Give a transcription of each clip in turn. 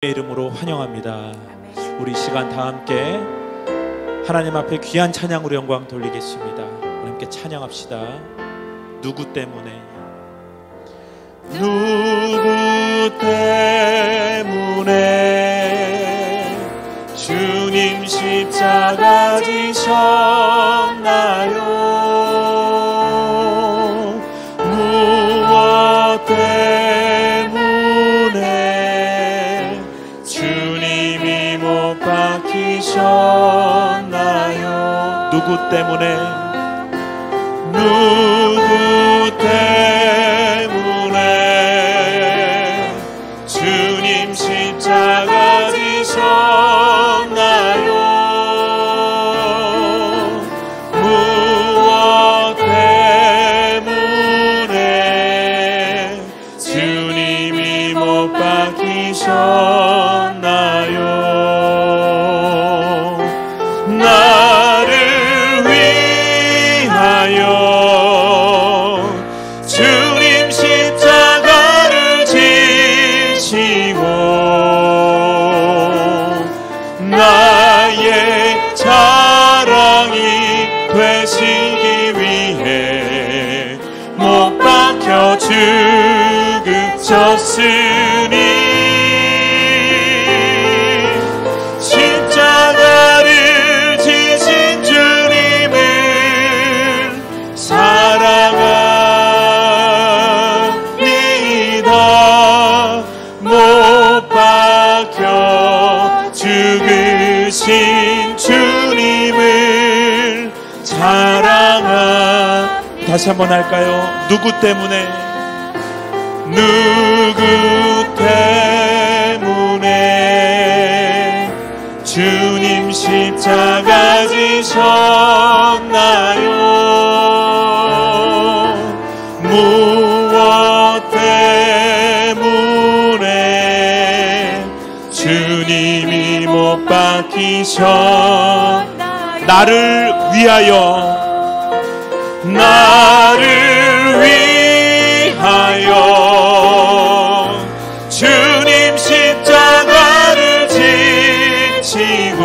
이름으로 환영합니다. 우리 시간 다 함께 하나님 앞에 귀한 찬양으로 영광 돌리겠습니다. 우리 함께 찬양합시다. 누구 때문에, 누구 때문에 주님 십자가 지셨나요? 무엇 때문에 주님이 못 박히셨나요? 누구 때문에, 누구 때문에 주님 십자가 지셨나요? 무엇 때문에 주님이 못 박히셨나요? 나를 위하여 주님 십자가를 지시고 나의 자랑이 되시기 위해 못 박혀 죽으셨으니 십자가를 지신 주님을 사랑합니다. 못 박혀 죽으신 주님을 사랑합니다. 다시 한번 할까요? 누구 때문에, 누구 때문에 주님 십자가 지셨나요? 무엇 때문에 주님이 못 박히셨나요? 나를 위하여, 나를 위하여 주님 십자가를 지시고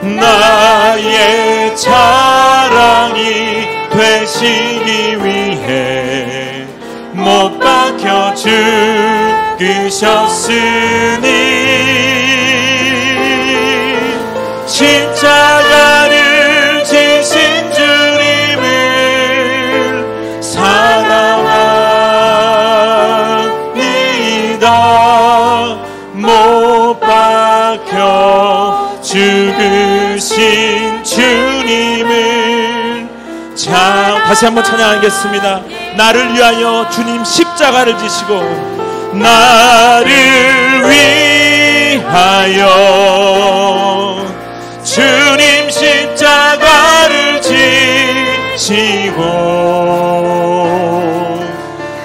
나의 자랑이 되시기 위해 못 박혀 죽으셨으니 십자가를 지신 주님을 사랑합니다. 못 박혀 죽으신 주님을 다시 한번 찬양하겠습니다. 나를 위하여 주님 십자가를 지시고 나를 위하여 주님 십자가를 지시고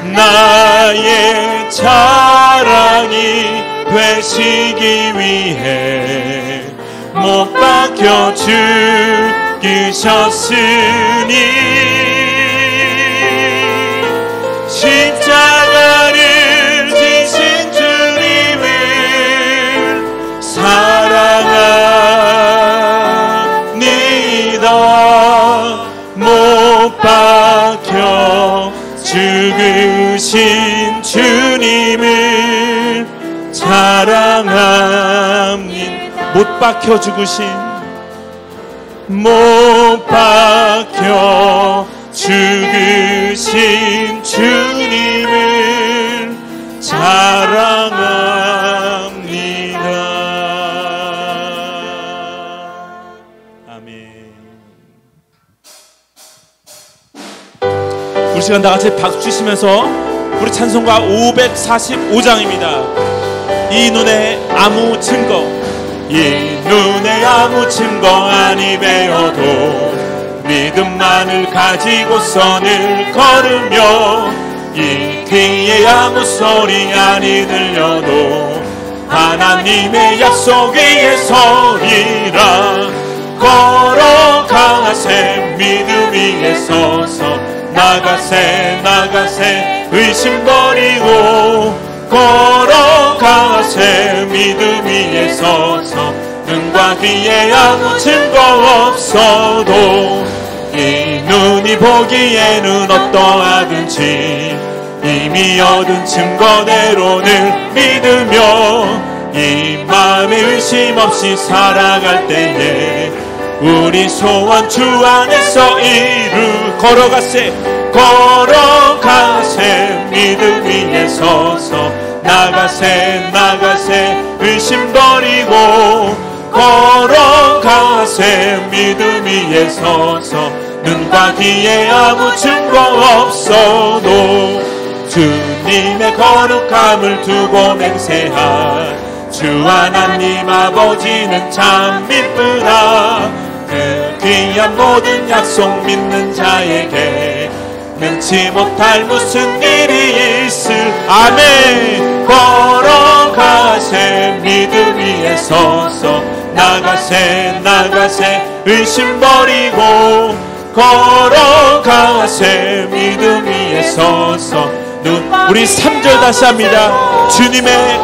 나의 자랑이 되시기 위해 못 박혀 죽으셨으니 십자가를 지신 주님을 사랑합니다. 못 박혀 죽으신 주님을 사랑합니다. 못 박혀 죽으신, 못 박혀 죽으신 주님을 사랑합니다. 아멘. 우리 시간 다 같이 박수 치시면서 우리 찬송가 545장입니다. 이 눈에 아무 증거, 이 눈에 아무 증거 아니 배어도 믿음만을 가지고선을 걸으며 이 귀에 아무 소리 아니 들려도 하나님의 약속 위에 서리라. 걸어가세 믿음 위에 서서 나가세 나가세 의심 버리고 걸어가세 믿음 위에 서서 눈과 귀에 아무 증거 없어도 이 눈이 보기에는 어떠하든지 이미 얻은 증거대로 늘 믿으며 이 마음에 의심 없이 살아갈 때에 우리 소원 주 안에서 걸어가세 믿음 위에 서서 나가세 의심 버리고 걸어가세 믿음 위에 서서 눈과 귀에 아무 증거 없어도 주님의 거룩함을 두고 맹세할 주 하나님 아버지는 참 이쁘다. 그 귀한 모든 약속 믿는 자에게 능치 못할 무슨 일이 있을. 아멘. 걸어가세 믿음 위에 서서 나가세 의심 버리고 걸어가세 믿음 위에 서서 우리 3절 다시 합니다. 주님의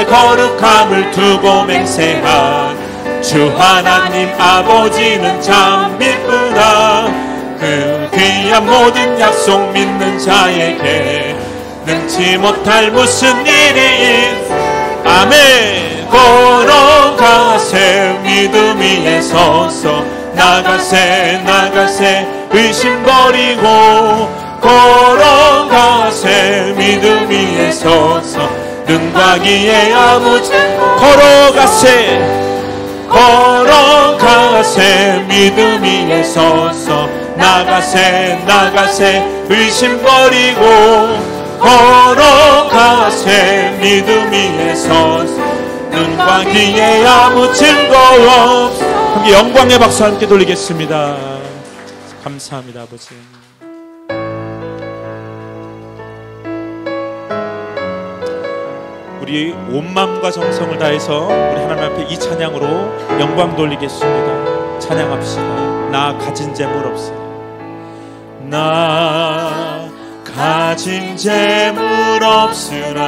거룩함을 두고 맹세한 주 하나님 아버지는 참 이쁘다. 그 귀한 모든 약속 믿는 자에게 능치 못할 무슨 일이 있. 아멘. 걸어가세 믿음 위에 서서 나가세 의심 버리고 걸어가세 믿음 위에 서서 눈과 귀에 아무 걸어가세 믿음 위에 서서 나가세 의심 버리고 걸어가세 믿음 위에 서서 눈과 귀에 아무 증거 없어. 함께 영광의 박수 함께 돌리겠습니다. 감사합니다 아버지. 우리 온 마음과 정성을 다해서 우리 하나님 앞에 이 찬양으로 영광 돌리겠습니다. 찬양합시다. 나 가진 재물 없으나 나 가진 재물 없으나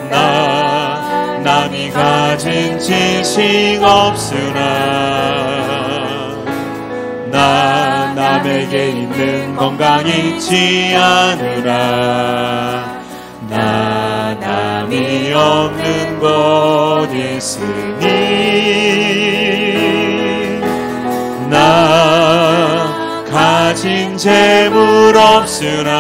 나 남이 가진 지식 없으나 나 남에게 있는 건강 있지 않으나 나 남이 없는 것 있으니 나 가진 재물 없으나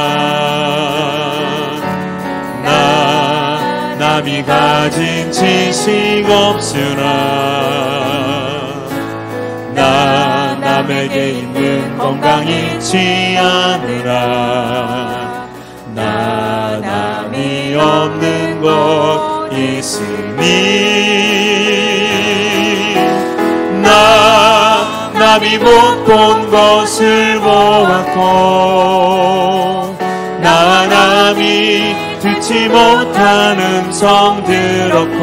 나 남이 가진 지식 없으나 나 남에게 있는 건강 있지 않으나 나 남이 없는 것 있으니 나 남이 못 본 것을 보았고 나 남이 듣지 못한 음성 들었고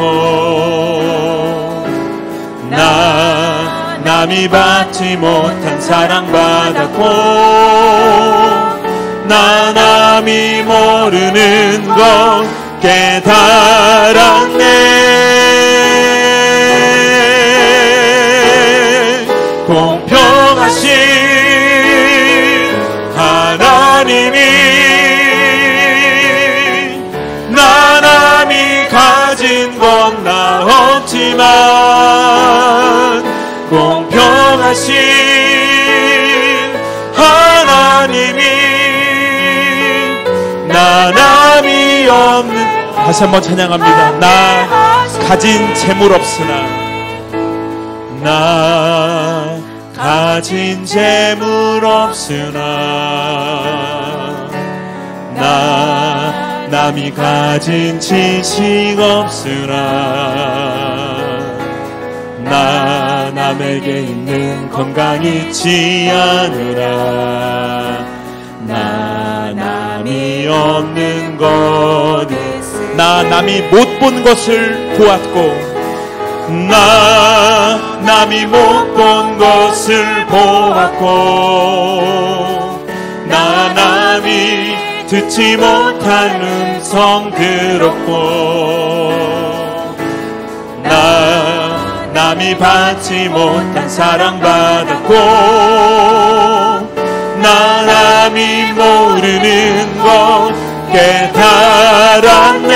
나 남이 받지 못한 사랑 받았고 나 남이 모르는 것 깨달았네. 공평하신 하나님이 나 남이 가진 건 나 없지만 공평하신 하나님이 나 남이 없는. 다시 한번 찬양합니다. 나 가진 재물 없으나 나 가진 재물 없으나 나 남이 가진 지식 없으나 나 남에게 있는 건강 있지 않으나 나 남이 없는 것 나 남이 못 본 것을 보았고 나 남이 못 본 것을 보았고 나 남이 듣지 못한 음성 들었고 남이 받지 못한 사랑받았고 남이 모르는 것 깨달았네.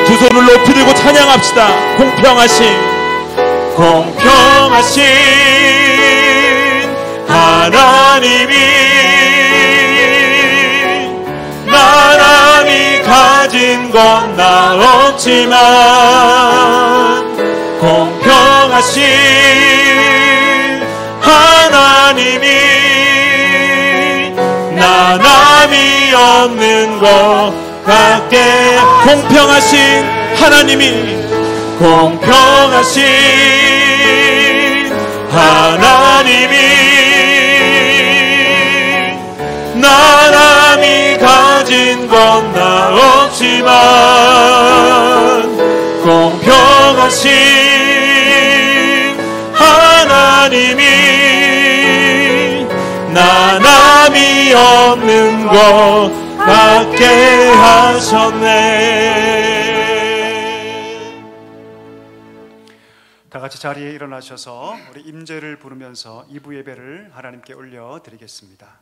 두 손을 높이 들고 찬양합시다. 공평하신 하나님이 나람이 가진 건 나 없지만 공평하신 하나님이 나람이 없는 것 같게. 공평하신 하나님이 나람이 가진 건 나 없지만 공평하신 하나님이 나람이 없는 것 같게 하셨네. 다 같이 자리에 일어나셔서 우리 임재를 부르면서 2부 예배를 하나님께 올려드리겠습니다.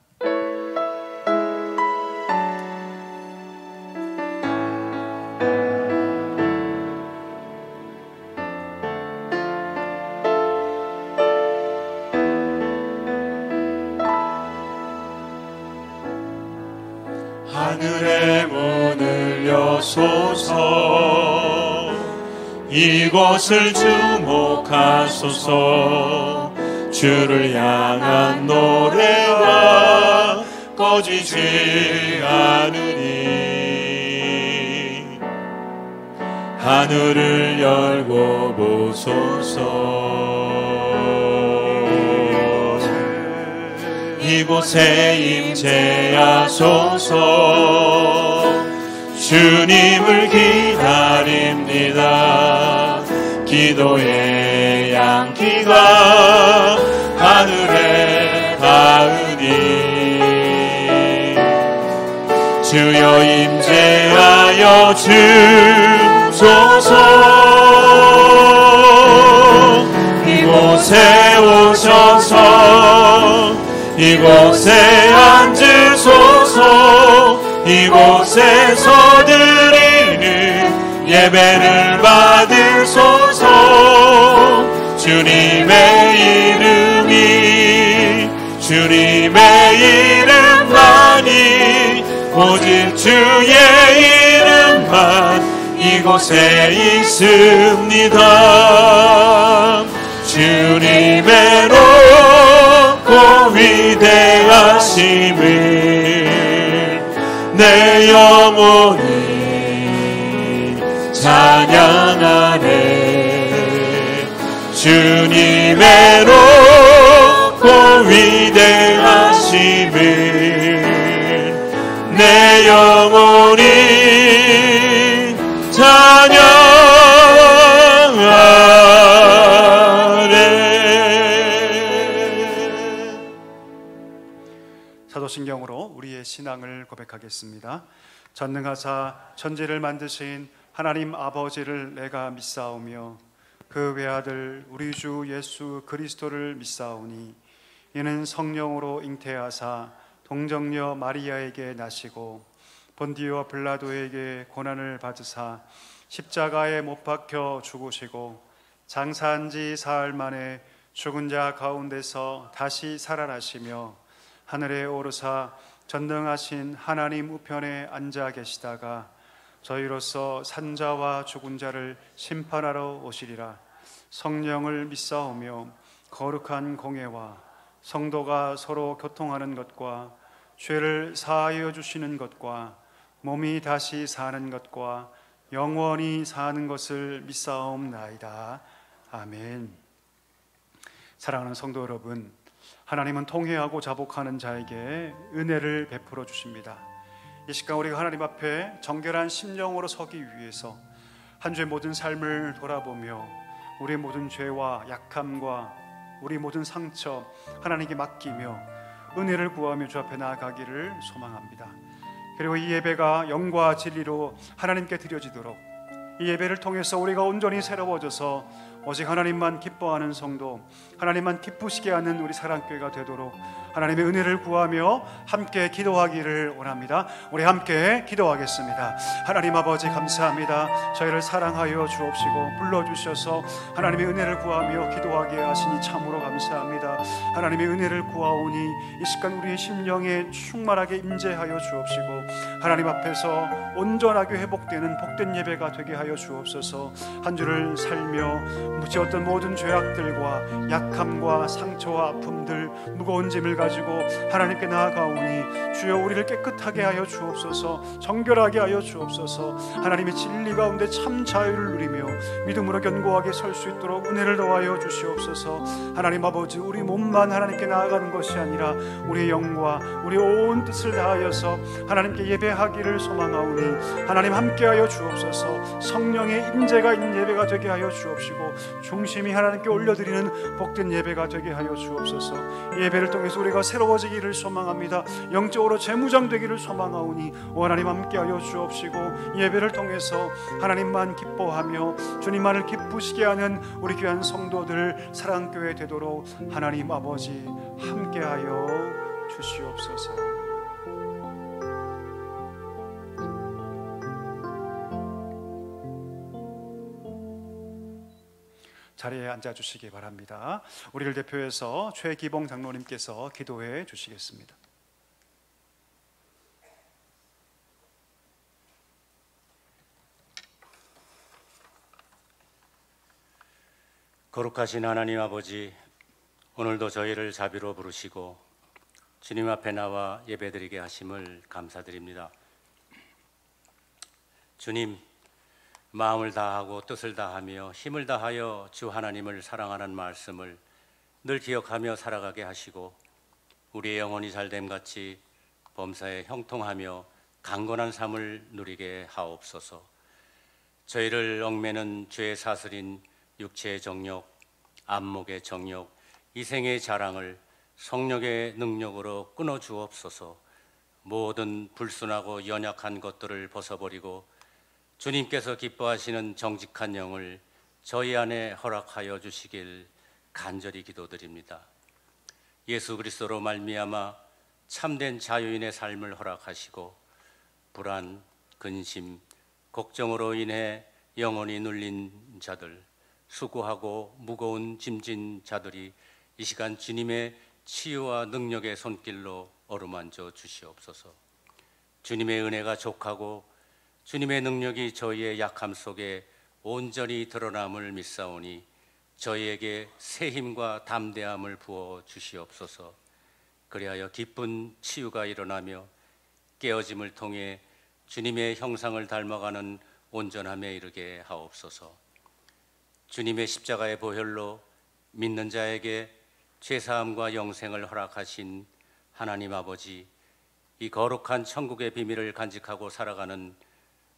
하늘의 문을 여소서 이곳을 주목하소서. 주를 향한 노래가 꺼지지 않으니 하늘을 열고 보소서. 이곳에 임재하소서. 주님을 기다립니다. 기도의 양기가 하늘에 닿으니 주여 임재하여 주소서. 이곳에 오셔서 이곳에 앉으소서. 이곳에서 드리는 예배를 받으소서. 주님의 이름만이 오직 주의 이름만 이곳에 있습니다. 주님의 높고 위대하심을 내 영혼이 찬양하네. 주님의 높고 위대하심을 내 영혼이 찬양하네. 사도신경으로 우리의 신앙을 고백하겠습니다. 전능하사 천지를 만드신 하나님 아버지를 내가 믿사오며 그 외아들 우리 주 예수 그리스도를 믿사오니 이는 성령으로 잉태하사 동정녀 마리아에게 나시고 본디오 빌라도에게 고난을 받으사 십자가에 못 박혀 죽으시고 장사한 지 사흘 만에 죽은 자 가운데서 다시 살아나시며 하늘에 오르사 전능하신 하나님 우편에 앉아 계시다가 저희로서 산자와 죽은 자를 심판하러 오시리라. 성령을 믿사오며 거룩한 공예와 성도가 서로 교통하는 것과 죄를 사하여 주시는 것과 몸이 다시 사는 것과 영원히 사는 것을 믿사옵나이다. 아멘. 사랑하는 성도 여러분, 하나님은 통회하고 자복하는 자에게 은혜를 베풀어 주십니다. 이 시간 우리가 하나님 앞에 정결한 심령으로 서기 위해서 한 주의 모든 삶을 돌아보며 우리의 모든 죄와 약함과 우리 모든 상처 하나님께 맡기며 은혜를 구하며 주 앞에 나아가기를 소망합니다. 그리고 이 예배가 영과 진리로 하나님께 드려지도록, 이 예배를 통해서 우리가 온전히 새로워져서 오직 하나님만 기뻐하는 성도, 하나님만 기쁘시게 하는 우리 사랑교회가 되도록 하나님의 은혜를 구하며 함께 기도하기를 원합니다. 우리 함께 기도하겠습니다. 하나님 아버지, 감사합니다. 저희를 사랑하여 주옵시고 불러주셔서 하나님의 은혜를 구하며 기도하게 하시니 참으로 감사합니다. 하나님의 은혜를 구하오니 이 시간 우리의 심령에 충만하게 임재하여 주옵시고 하나님 앞에서 온전하게 회복되는 복된 예배가 되게 하여 주옵소서. 한 주를 살며 묻지었던 모든 죄악들과 약함과 상처와 아픔들, 무거운 짐을 가지고 하나님께 나아가오니 주여 우리를 깨끗하게 하여 주옵소서. 정결하게 하여 주옵소서. 하나님의 진리 가운데 참 자유를 누리며 믿음으로 견고하게 설 수 있도록 은혜를 더하여 주시옵소서. 하나님 아버지, 우리 몸만 하나님께 나아가는 것이 아니라 우리의 영과 우리 온 뜻을 다하여서 하나님께 예배하기를 소망하오니 하나님 함께하여 주옵소서. 성령의 임재가 있는 예배가 되게 하여 주옵시고 중심이 하나님께 올려드리는 복된 예배가 되게 하여 주옵소서. 이 예배를 통해서 우리가 새로워지기를 소망합니다. 영적으로 재무장되기를 소망하오니 하나님 함께하여 주옵시고 예배를 통해서 하나님만 기뻐하며 주님만을 기쁘시게 하는 우리 귀한 성도들 사랑교회 되도록 하나님 아버지 함께하여 주시옵소서. 자리에 앉아주시기 바랍니다. 우리를 대표해서 최기봉 장로님께서 기도해 주시겠습니다. 거룩하신 하나님 아버지, 오늘도 저희를 자비로 부르시고 주님 앞에 나와 예배드리게 하심을 감사드립니다. 주님, 마음을 다하고 뜻을 다하며 힘을 다하여 주 하나님을 사랑하는 말씀을 늘 기억하며 살아가게 하시고 우리의 영혼이 잘됨같이 범사에 형통하며 강건한 삶을 누리게 하옵소서. 저희를 얽매는 죄의 사슬인 육체의 정욕, 안목의 정욕, 이생의 자랑을 성령의 능력으로 끊어주옵소서. 모든 불순하고 연약한 것들을 벗어버리고 주님께서 기뻐하시는 정직한 영을 저희 안에 허락하여 주시길 간절히 기도드립니다. 예수 그리스도로 말미암아 참된 자유인의 삶을 허락하시고 불안, 근심, 걱정으로 인해 영혼이 눌린 자들, 수고하고 무거운 짐진 자들이 이 시간 주님의 치유와 능력의 손길로 어루만져 주시옵소서. 주님의 은혜가 족하고 주님의 능력이 저희의 약함 속에 온전히 드러남을 믿사오니 저희에게 새 힘과 담대함을 부어 주시옵소서. 그리하여 기쁜 치유가 일어나며 깨어짐을 통해 주님의 형상을 닮아가는 온전함에 이르게 하옵소서. 주님의 십자가의 보혈로 믿는 자에게 죄사함과 영생을 허락하신 하나님 아버지, 이 거룩한 천국의 비밀을 간직하고 살아가는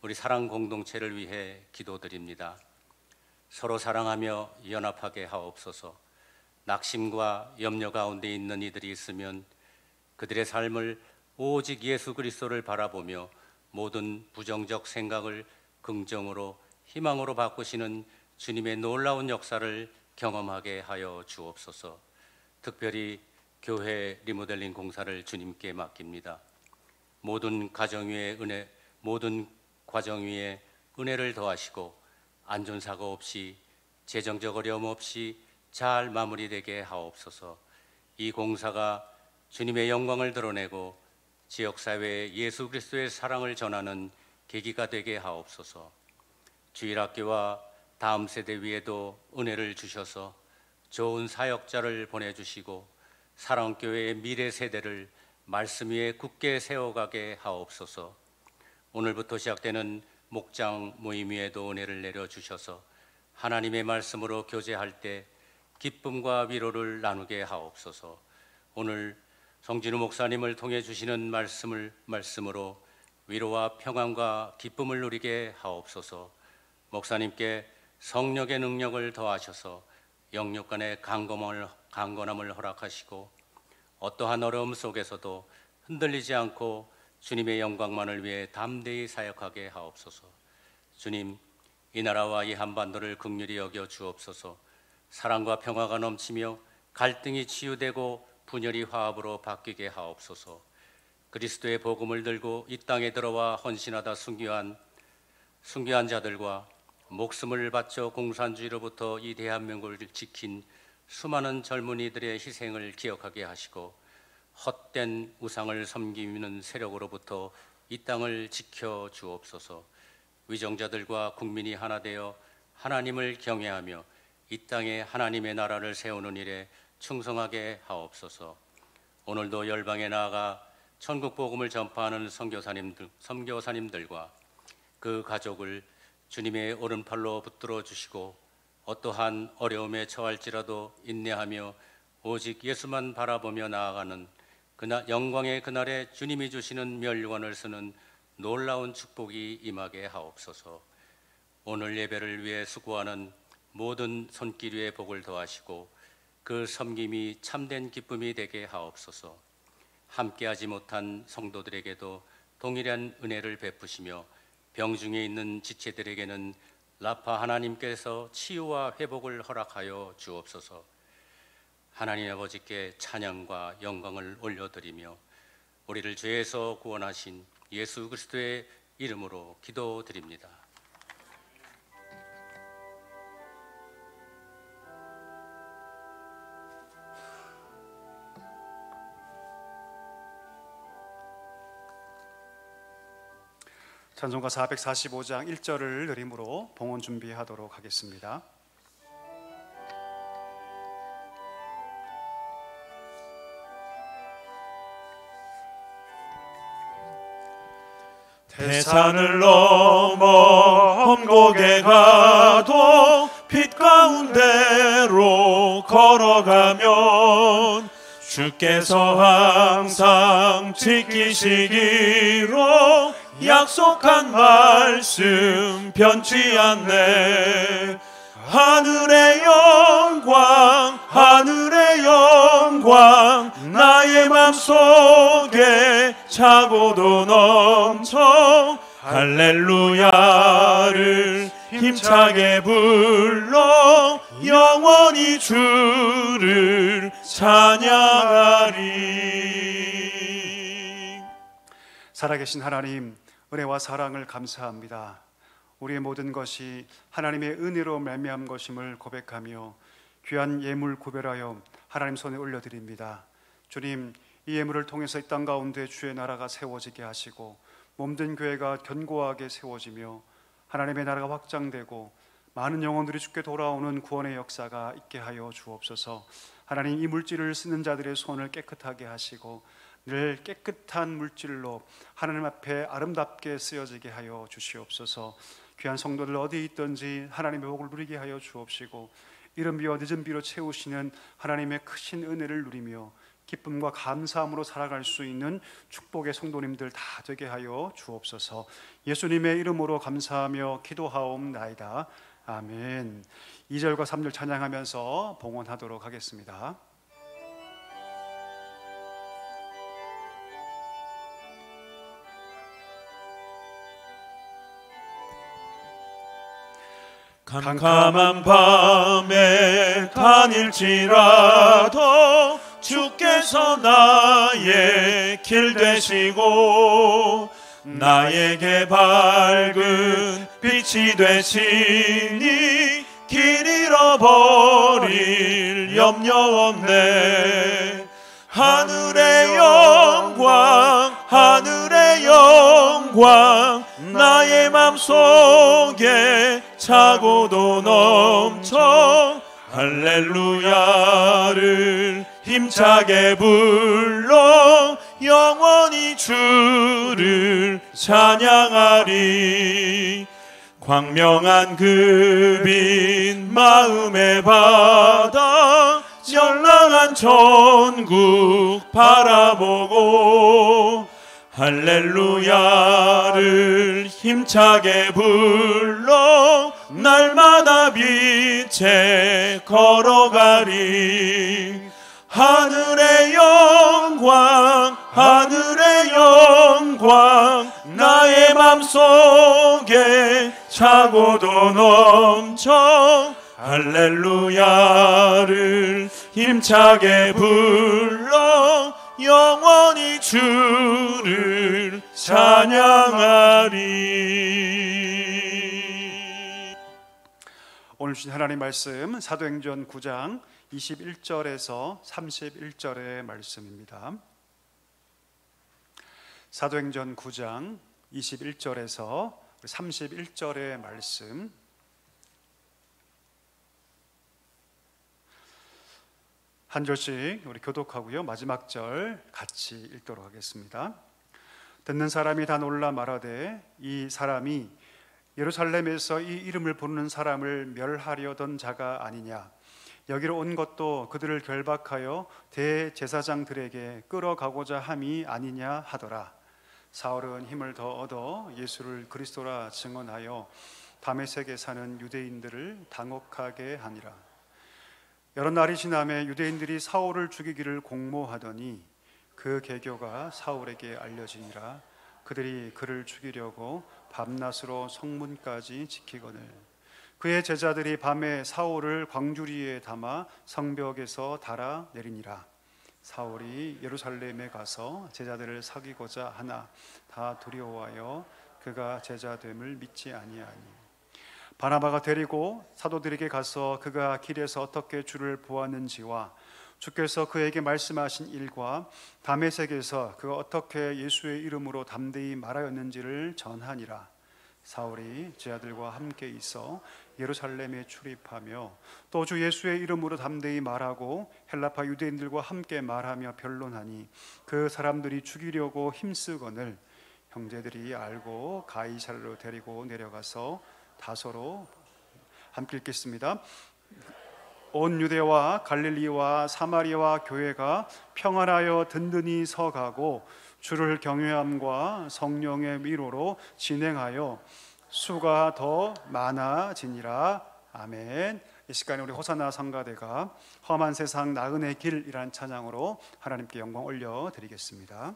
우리 사랑 공동체를 위해 기도드립니다. 서로 사랑하며 연합하게 하옵소서. 낙심과 염려 가운데 있는 이들이 있으면 그들의 삶을 오직 예수 그리스도를 바라보며 모든 부정적 생각을 긍정으로 희망으로 바꾸시는 주님의 놀라운 역사를 경험하게 하여 주옵소서. 특별히 교회 리모델링 공사를 주님께 맡깁니다. 모든 가정 위에 모든 과정 위에 은혜를 더하시고 안전사고 없이 재정적 어려움 없이 잘 마무리되게 하옵소서. 이 공사가 주님의 영광을 드러내고 지역사회에 예수 그리스도의 사랑을 전하는 계기가 되게 하옵소서. 주일학교와 다음 세대 위에도 은혜를 주셔서 좋은 사역자를 보내주시고 사랑교회의 미래 세대를 말씀 위에 굳게 세워가게 하옵소서. 오늘부터 시작되는 목장 모임 위에도 은혜를 내려주셔서 하나님의 말씀으로 교제할 때 기쁨과 위로를 나누게 하옵소서. 오늘 성진우 목사님을 통해 주시는 말씀으로 위로와 평안과 기쁨을 누리게 하옵소서. 목사님께 성령의 능력을 더하셔서 영육 간의 강건함을 허락하시고 어떠한 어려움 속에서도 흔들리지 않고 주님의 영광만을 위해 담대히 사역하게 하옵소서. 주님, 이 나라와 이 한반도를 긍휼히 여겨 주옵소서. 사랑과 평화가 넘치며 갈등이 치유되고 분열이 화합으로 바뀌게 하옵소서. 그리스도의 복음을 들고 이 땅에 들어와 헌신하다 순교한 자들과 목숨을 바쳐 공산주의로부터 이 대한민국을 지킨 수많은 젊은이들의 희생을 기억하게 하시고 헛된 우상을 섬기는 세력으로부터 이 땅을 지켜 주옵소서. 위정자들과 국민이 하나 되어 하나님을 경외하며 이 땅에 하나님의 나라를 세우는 일에 충성하게 하옵소서. 오늘도 열방에 나아가 천국 복음을 전파하는 선교사님들과 그 가족을 주님의 오른팔로 붙들어 주시고 어떠한 어려움에 처할지라도 인내하며 오직 예수만 바라보며 나아가는 그날 영광의 그날에 주님이 주시는 멸류관을 쓰는 놀라운 축복이 임하게 하옵소서. 오늘 예배를 위해 수고하는 모든 손길 위에 복을 더하시고 그 섬김이 참된 기쁨이 되게 하옵소서. 함께하지 못한 성도들에게도 동일한 은혜를 베푸시며 병중에 있는 지체들에게는 라파 하나님께서 치유와 회복을 허락하여 주옵소서. 하나님 아버지께 찬양과 영광을 올려드리며 우리를 죄에서 구원하신 예수 그리스도의 이름으로 기도드립니다. 찬송가 445장 1절을 드림으로 봉헌 준비하도록 하겠습니다. 대산을 넘어 험곡에 가도 빛 가운데로 걸어가면 주께서 항상 지키시기로 약속한 말씀 변치 않네. 하늘의 영광 하늘의 영광 나의 맘속에 차고도 넘쳐 할렐루야를 힘차게 불러 영원히 주를 찬양하리. 살아계신 하나님, 은혜와 사랑을 감사합니다. 우리의 모든 것이 하나님의 은혜로 말미암은 것임을 고백하며 귀한 예물 구별하여 하나님 손에 올려드립니다. 주님, 이 예물을 통해서 이 땅 가운데 주의 나라가 세워지게 하시고 몸된 교회가 견고하게 세워지며 하나님의 나라가 확장되고 많은 영혼들이 주께 돌아오는 구원의 역사가 있게 하여 주옵소서. 하나님, 이 물질을 쓰는 자들의 손을 깨끗하게 하시고 늘 깨끗한 물질로 하나님 앞에 아름답게 쓰여지게 하여 주시옵소서. 귀한 성도들 어디 있든지 하나님의 복을 누리게 하여 주옵시고 이른 비와 늦은 비로 채우시는 하나님의 크신 은혜를 누리며 기쁨과 감사함으로 살아갈 수 있는 축복의 성도님들 다 되게 하여 주옵소서. 예수님의 이름으로 감사하며 기도하옵나이다. 아멘. 2절과 3절 찬양하면서 봉헌하도록 하겠습니다. 캄캄한 밤에 다닐지라도 주께서 나의 길 되시고 나에게 밝은 빛이 되시니 길 잃어버릴 염려 없네. 하늘의 영광 하늘의 영광 나의 맘속에 차고도 넘쳐 할렐루야를 힘차게 불러 영원히 주를 찬양하리. 광명한 그 빛 마음의 바다 연락한 천국 바라보고 할렐루야를 힘차게 불러 날마다 빛에 걸어가리. 하늘의 영광 하늘의 영광 맘속에 차고도 넘쳐 할렐루야를 힘차게 불러 영원히 주를 찬양하리. 오늘 주신 하나님 말씀 사도행전 9장 21절에서 31절의 말씀입니다. 사도행전 9장 21절에서 31절의 말씀, 한 절씩 우리 교독하고요, 마지막 절 같이 읽도록 하겠습니다. 듣는 사람이 다 놀라 말하되 이 사람이 예루살렘에서 이 이름을 부르는 사람을 멸하려던 자가 아니냐. 여기로 온 것도 그들을 결박하여 대제사장들에게 끌어가고자 함이 아니냐 하더라. 사울은 힘을 더 얻어 예수를 그리스도라 증언하여 다메섹에 사는 유대인들을 당혹하게 하니라. 여러 날이 지나매 유대인들이 사울을 죽이기를 공모하더니 그 계교가 사울에게 알려지니라. 그들이 그를 죽이려고 밤낮으로 성문까지 지키거늘 그의 제자들이 밤에 사울을 광주리에 담아 성벽에서 달아 내리니라. 사울이 예루살렘에 가서 제자들을 사귀고자 하나 다 두려워하여 그가 제자됨을 믿지 아니하니 바나바가 데리고 사도들에게 가서 그가 길에서 어떻게 주를 보았는지와 주께서 그에게 말씀하신 일과 다메섹에서 그가 어떻게 예수의 이름으로 담대히 말하였는지를 전하니라. 사울이 제자들과 함께 있어 예루살렘에 출입하며 또 주 예수의 이름으로 담대히 말하고 헬라파 유대인들과 함께 말하며 변론하니 그 사람들이 죽이려고 힘쓰거늘 형제들이 알고 가이사랴로 데리고 내려가서 다소로 함께 읽겠습니다. 온 유대와 갈릴리와 사마리아와 교회가 평안하여 든든히 서가고 주를 경외함과 성령의 위로로 진행하여 수가 더 많아지니라. 아멘. 이 시간에 우리 호산나 성가대가 험한 세상 나은의 길이라는 찬양으로 하나님께 영광 올려드리겠습니다.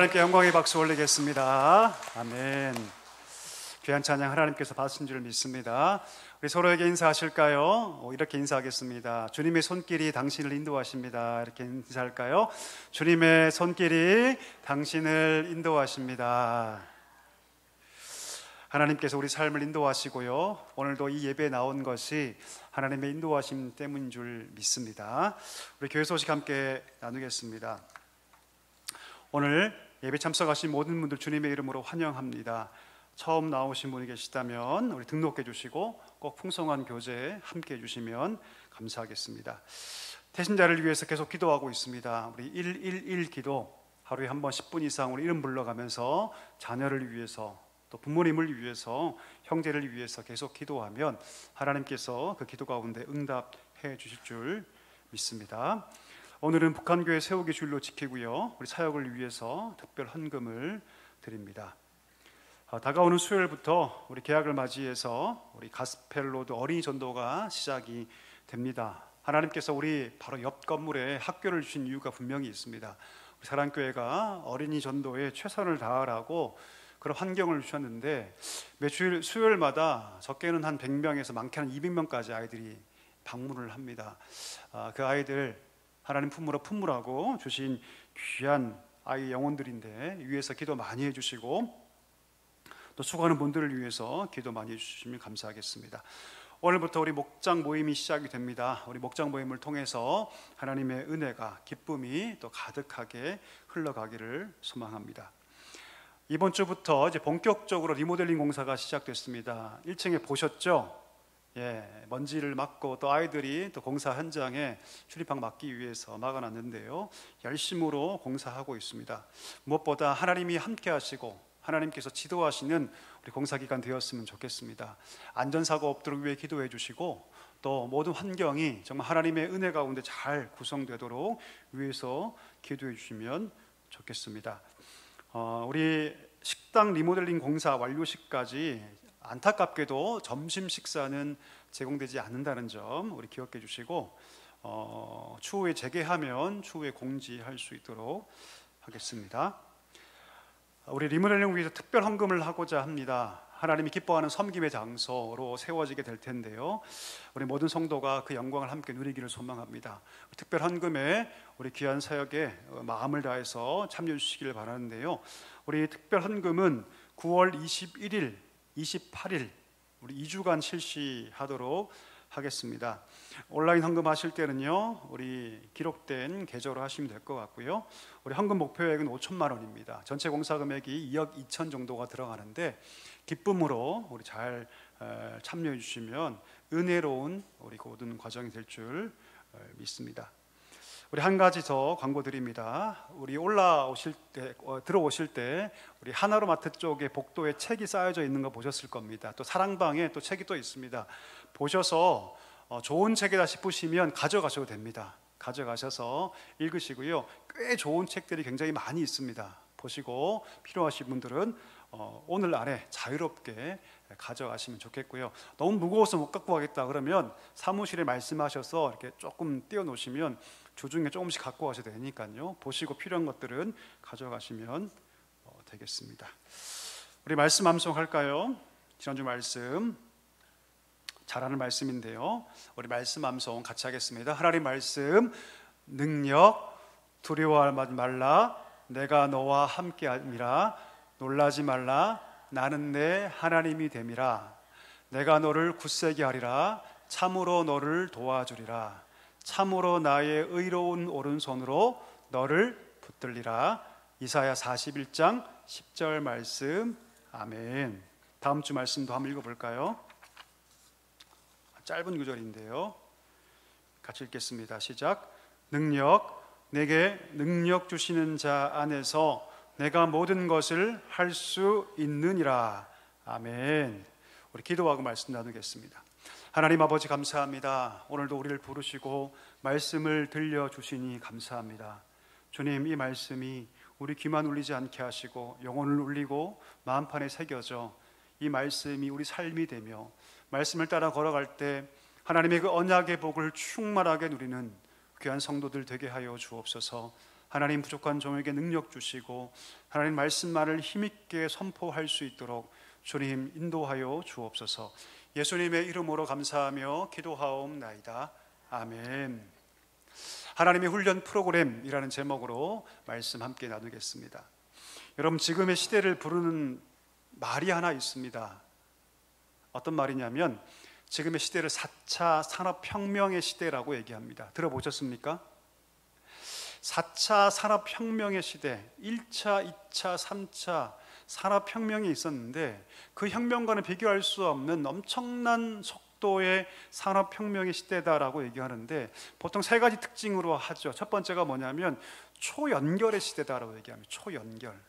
하나님께 영광의 박수 올리겠습니다. 아멘. 귀한 찬양 하나님께서 받으신 줄 믿습니다. 우리 서로에게 인사하실까요? 이렇게 인사하겠습니다. 주님의 손길이 당신을 인도하십니다. 이렇게 인사할까요? 주님의 손길이 당신을 인도하십니다. 하나님께서 우리 삶을 인도하시고요, 오늘도 이 예배에 나온 것이 하나님의 인도하심 때문인 줄 믿습니다. 우리 교회 소식 함께 나누겠습니다. 오늘 예배 참석하신 모든 분들 주님의 이름으로 환영합니다. 처음 나오신 분이 계시다면 우리 등록해 주시고 꼭 풍성한 교제에 함께 해주시면 감사하겠습니다. 태신자를 위해서 계속 기도하고 있습니다. 우리 111 기도, 하루에 한 번 10분 이상 우리 이름 불러가면서 자녀를 위해서, 또 부모님을 위해서, 형제를 위해서 계속 기도하면 하나님께서 그 기도 가운데 응답해 주실 줄 믿습니다. 오늘은 북한교회 세우기 주일로 지키고요, 우리 사역을 위해서 특별 헌금을 드립니다. 다가오는 수요일부터 우리 개학을 맞이해서 우리 가스펠로드 어린이 전도가 시작이 됩니다. 하나님께서 우리 바로 옆 건물에 학교를 주신 이유가 분명히 있습니다. 우리 사랑교회가 어린이 전도에 최선을 다하라고 그런 환경을 주셨는데, 매주 수요일마다 적게는 한 100명에서 많게는 200명까지 아이들이 방문을 합니다. 그 아이들 하나님 품으로 품으라고 주신 귀한 아이 영혼들인데, 위에서 기도 많이 해주시고 또 수고하는 분들을 위해서 기도 많이 해주시면 감사하겠습니다. 오늘부터 우리 목장 모임이 시작이 됩니다. 우리 목장 모임을 통해서 하나님의 은혜가, 기쁨이 또 가득하게 흘러가기를 소망합니다. 이번 주부터 이제 본격적으로 리모델링 공사가 시작됐습니다. 1층에 보셨죠? 먼지를 막고 또 아이들이 또 공사 현장에 출입방 막기 위해서 막아놨는데요, 열심으로 공사하고 있습니다. 무엇보다 하나님이 함께 하시고 하나님께서 지도하시는 우리 공사기간 되었으면 좋겠습니다. 안전사고 없도록 위해 기도해 주시고 또 모든 환경이 정말 하나님의 은혜 가운데 잘 구성되도록 위해서 기도해 주시면 좋겠습니다. 우리 식당 리모델링 공사 완료시까지 안타깝게도 점심 식사는 제공되지 않는다는 점 우리 기억해 주시고, 추후에 재개하면 추후에 공지할 수 있도록 하겠습니다. 우리 리모델링을 위해서 특별 헌금을 하고자 합니다. 하나님이 기뻐하는 섬김의 장소로 세워지게 될 텐데요, 우리 모든 성도가 그 영광을 함께 누리기를 소망합니다. 특별 헌금에 우리 귀한 사역에 마음을 다해서 참여해 주시기를 바라는데요, 우리 특별 헌금은 9월 21일, 28일 우리 2주간 실시하도록 하겠습니다. 온라인 헌금하실 때는요, 우리 기록된 계좌로 하시면 될 것 같고요, 우리 헌금 목표액은 5천만 원입니다. 전체 공사 금액이 2억 2천 정도가 들어가는데, 기쁨으로 우리 잘 참여해 주시면 은혜로운 우리 모든 과정이 될 줄 믿습니다. 우리 한 가지 더 광고 드립니다. 우리 올라오실 때, 들어오실 때 우리 하나로마트 쪽에 복도에 책이 쌓여져 있는 거 보셨을 겁니다. 또 사랑방에 또 책이 또 있습니다. 보셔서 좋은 책이다 싶으시면 가져가셔도 됩니다. 가져가셔서 읽으시고요, 꽤 좋은 책들이 굉장히 많이 있습니다. 보시고 필요하신 분들은 오늘 안에 자유롭게 가져가시면 좋겠고요. 너무 무거워서 못 갖고 가겠다 그러면 사무실에 말씀하셔서 이렇게 조금 띄워놓으시면 주중에 조금씩 갖고 가셔도 되니까요, 보시고 필요한 것들은 가져가시면 되겠습니다. 우리 말씀 암송할까요? 지난주 말씀 잘하는 말씀인데요, 우리 말씀 암송 같이 하겠습니다. 하나님 말씀, 능력, 두려워하지 말라, 내가 너와 함께함이라, 놀라지 말라, 나는 내 하나님이 됨이라. 내가 너를 굳세게 하리라, 참으로 너를 도와주리라. 참으로 나의 의로운 오른손으로 너를 붙들리라. 이사야 41장 10절 말씀. 아멘. 다음 주 말씀도 한번 읽어볼까요? 짧은 구절인데요, 같이 읽겠습니다. 시작. 내게 능력 주시는 자 안에서 내가 모든 것을 할 수 있느니라. 아멘. 우리 기도하고 말씀 나누겠습니다. 하나님 아버지 감사합니다. 오늘도 우리를 부르시고 말씀을 들려주시니 감사합니다. 주님, 이 말씀이 우리 귀만 울리지 않게 하시고 영혼을 울리고 마음판에 새겨져 이 말씀이 우리 삶이 되며 말씀을 따라 걸어갈 때 하나님의 그 언약의 복을 충만하게 누리는 귀한 성도들 되게 하여 주옵소서. 하나님 부족한 종에게 능력 주시고 하나님 말씀만을 힘있게 선포할 수 있도록 주님 인도하여 주옵소서. 예수님의 이름으로 감사하며 기도하옵나이다. 아멘. 하나님의 훈련 프로그램이라는 제목으로 말씀 함께 나누겠습니다. 여러분, 지금의 시대를 부르는 말이 하나 있습니다. 어떤 말이냐면 지금의 시대를 4차 산업혁명의 시대라고 얘기합니다. 들어보셨습니까? 4차 산업혁명의 시대, 1차, 2차, 3차 산업혁명이 있었는데 그 혁명과는 비교할 수 없는 엄청난 속도의 산업혁명의 시대다라고 얘기하는데 보통 세 가지 특징으로 하죠. 첫 번째가 뭐냐면 초연결의 시대다라고 얘기합니다. 초연결.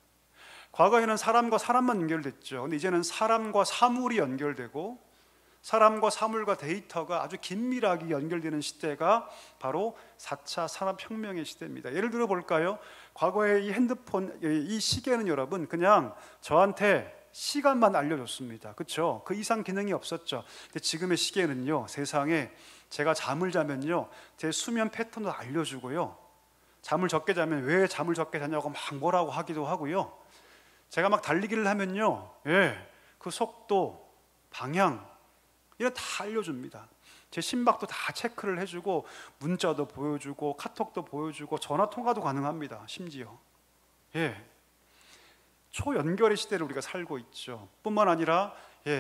과거에는 사람과 사람만 연결됐죠. 근데 이제는 사람과 사물이 연결되고 사람과 사물과 데이터가 아주 긴밀하게 연결되는 시대가 바로 4차 산업혁명의 시대입니다. 예를 들어 볼까요? 과거에 이 핸드폰, 이 시계는 여러분 그냥 저한테 시간만 알려줬습니다. 그렇죠? 그 이상 기능이 없었죠. 근데 지금의 시계는요, 세상에 제가 잠을 자면요 제 수면 패턴도 알려주고요, 잠을 적게 자면 왜 잠을 적게 자냐고 막 뭐라고 하기도 하고요, 제가 막 달리기를 하면요, 그 속도, 방향 이런 다 알려줍니다. 제 심박도 다 체크를 해주고 문자도 보여주고 카톡도 보여주고 전화 통화도 가능합니다. 심지어 초연결의 시대를 우리가 살고 있죠. 뿐만 아니라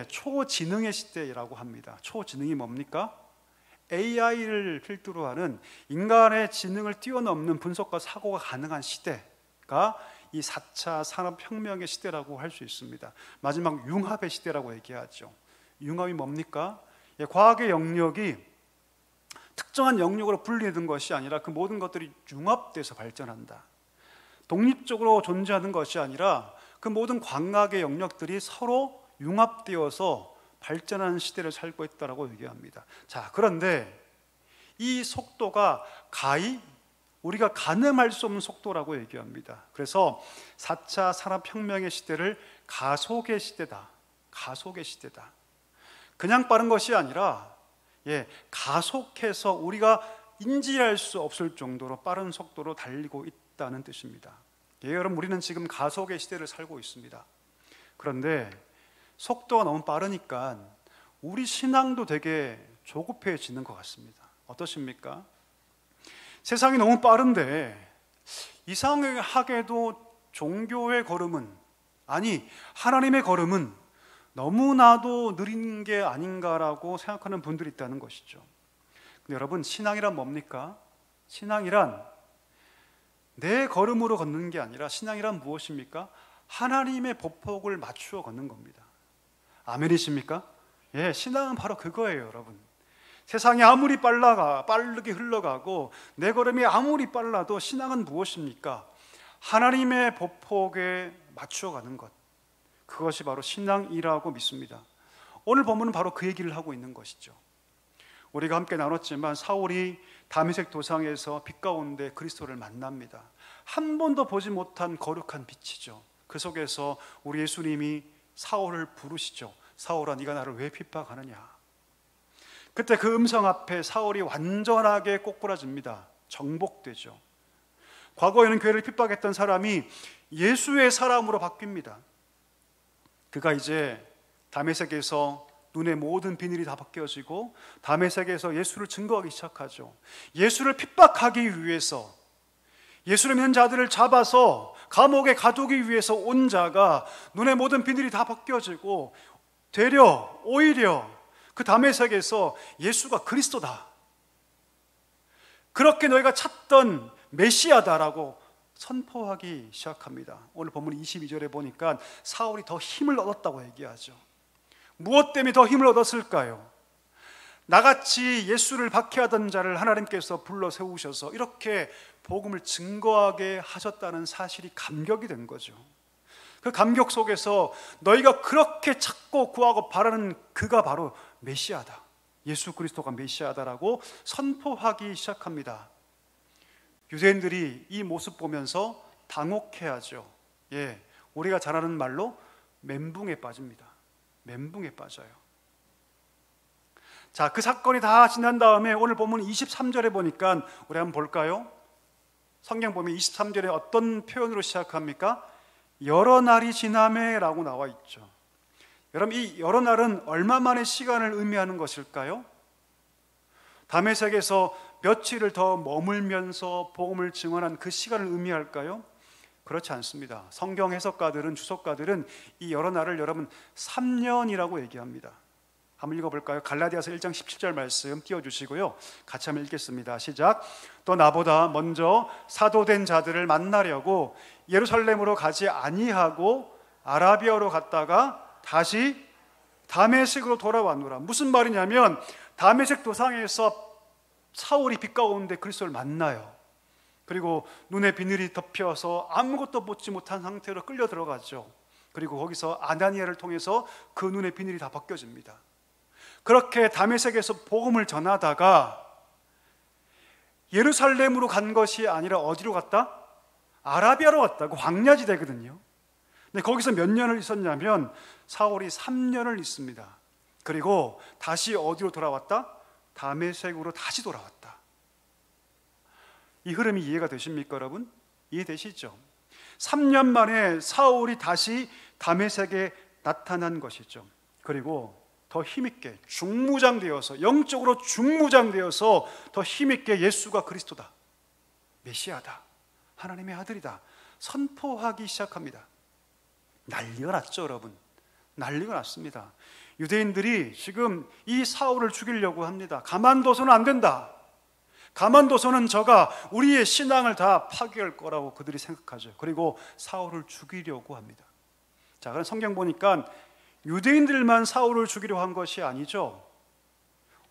초지능의 시대라고 합니다. 초지능이 뭡니까? AI를 필두로 하는 인간의 지능을 뛰어넘는 분석과 사고가 가능한 시대가 이 4차 산업혁명의 시대라고 할 수 있습니다. 마지막 융합의 시대라고 얘기하죠. 융합이 뭡니까? 과학의 영역이 특정한 영역으로 분리된 것이 아니라 그 모든 것들이 융합돼서 발전한다. 독립적으로 존재하는 것이 아니라 그 모든 광학의 영역들이 서로 융합되어서 발전하는 시대를 살고 있다고 얘기합니다. 자, 그런데 이 속도가 가히 우리가 가늠할 수 없는 속도라고 얘기합니다. 그래서 4차 산업혁명의 시대를 가속의 시대다. 가속의 시대다. 그냥 빠른 것이 아니라 가속해서 우리가 인지할 수 없을 정도로 빠른 속도로 달리고 있다는 뜻입니다. 여러분, 우리는 지금 가속의 시대를 살고 있습니다. 그런데 속도가 너무 빠르니까 우리 신앙도 되게 조급해지는 것 같습니다. 어떠십니까? 세상이 너무 빠른데 이상하게도 종교의 걸음은, 아니 하나님의 걸음은 너무나도 느린 게 아닌가라고 생각하는 분들이 있다는 것이죠. 근데 여러분, 신앙이란 뭡니까? 신앙이란 내 걸음으로 걷는 게 아니라 신앙이란 무엇입니까? 하나님의 보폭을 맞추어 걷는 겁니다. 아멘이십니까? 신앙은 바로 그거예요, 여러분. 세상이 아무리 빠르게 흘러가고 내 걸음이 아무리 빨라도 신앙은 무엇입니까? 하나님의 보폭에 맞추어 가는 것. 그것이 바로 신앙이라고 믿습니다. 오늘 본문은 바로 그 얘기를 하고 있는 것이죠. 우리가 함께 나눴지만 사울이 다메섹 도상에서 빛 가운데 그리스도를 만납니다. 한 번도 보지 못한 거룩한 빛이죠. 그 속에서 우리 예수님이 사울을 부르시죠. 사울아, 네가 나를 왜 핍박하느냐. 그때 그 음성 앞에 사울이 완전하게 꼬꾸라집니다. 정복되죠. 과거에는 교회를 핍박했던 사람이 예수의 사람으로 바뀝니다. 그가 이제 다메섹에서 눈의 모든 비늘이 다 벗겨지고 다메섹에서 예수를 증거하기 시작하죠. 예수를 핍박하기 위해서, 예수를 믿는 자들을 잡아서 감옥에 가두기 위해서 온 자가 눈의 모든 비늘이 다 벗겨지고 오히려 그 다메섹에서 예수가 그리스도다, 그렇게 너희가 찾던 메시아다라고 선포하기 시작합니다. 오늘 본문 22절에 보니까 사울이 더 힘을 얻었다고 얘기하죠. 무엇 때문에 더 힘을 얻었을까요? 나같이 예수를 박해하던 자를 하나님께서 불러 세우셔서 이렇게 복음을 증거하게 하셨다는 사실이 감격이 된 거죠. 그 감격 속에서 너희가 그렇게 찾고 구하고 바라는 그가 바로 메시아다, 예수 그리스도가 메시아다라고 선포하기 시작합니다. 유대인들이 이 모습 보면서 당혹해하죠. 우리가 잘 아는 말로 멘붕에 빠집니다. 멘붕에 빠져요. 자, 그 사건이 다 지난 다음에 오늘 본문 23절에 보니까 우리 한번 볼까요? 성경 보면 23절에 어떤 표현으로 시작합니까? 여러 날이 지나매라고 나와 있죠. 여러분, 이 여러 날은 얼마만의 시간을 의미하는 것일까요? 다메섹에서 며칠을 더 머물면서 복음을 증언한 그 시간을 의미할까요? 그렇지 않습니다. 성경 해석가들은, 주석가들은 이 여러 날을 여러분 3년이라고 얘기합니다. 한번 읽어볼까요? 갈라디아서 1장 17절 말씀 띄워주시고요, 같이 한번 읽겠습니다. 시작. 또 나보다 먼저 사도된 자들을 만나려고 예루살렘으로 가지 아니하고 아라비아로 갔다가 다시 다메섹으로 돌아왔노라. 무슨 말이냐면 다메섹 도상에서 사울이 빛 가운데 그리스도를 만나요. 그리고 눈에 비늘이 덮여서 아무것도 보지 못한 상태로 끌려 들어가죠. 그리고 거기서 아나니아를 통해서 그 눈의 비늘이 다 벗겨집니다. 그렇게 다메섹에서 복음을 전하다가 예루살렘으로 간 것이 아니라 어디로 갔다? 아라비아로 갔다고. 광야지대거든요. 근데 거기서 몇 년을 있었냐면 사울이 3년을 있습니다. 그리고 다시 어디로 돌아왔다? 다메섹으로 다시 돌아왔다. 이 흐름이 이해가 되십니까, 여러분? 이해되시죠? 3년 만에 사울이 다시 다메섹에 나타난 것이죠. 그리고 더 힘있게 중무장되어서, 영적으로 중무장되어서 더 힘있게 예수가 그리스도다, 메시아다, 하나님의 아들이다 선포하기 시작합니다. 난리가 났죠, 여러분. 난리가 났습니다. 유대인들이 지금 이 사울을 죽이려고 합니다. 가만둬서는 안 된다. 가만둬서는 저가 우리의 신앙을 다 파괴할 거라고 그들이 생각하죠. 그리고 사울을 죽이려고 합니다. 자, 그럼 성경 보니까 유대인들만 사울을 죽이려고 한 것이 아니죠.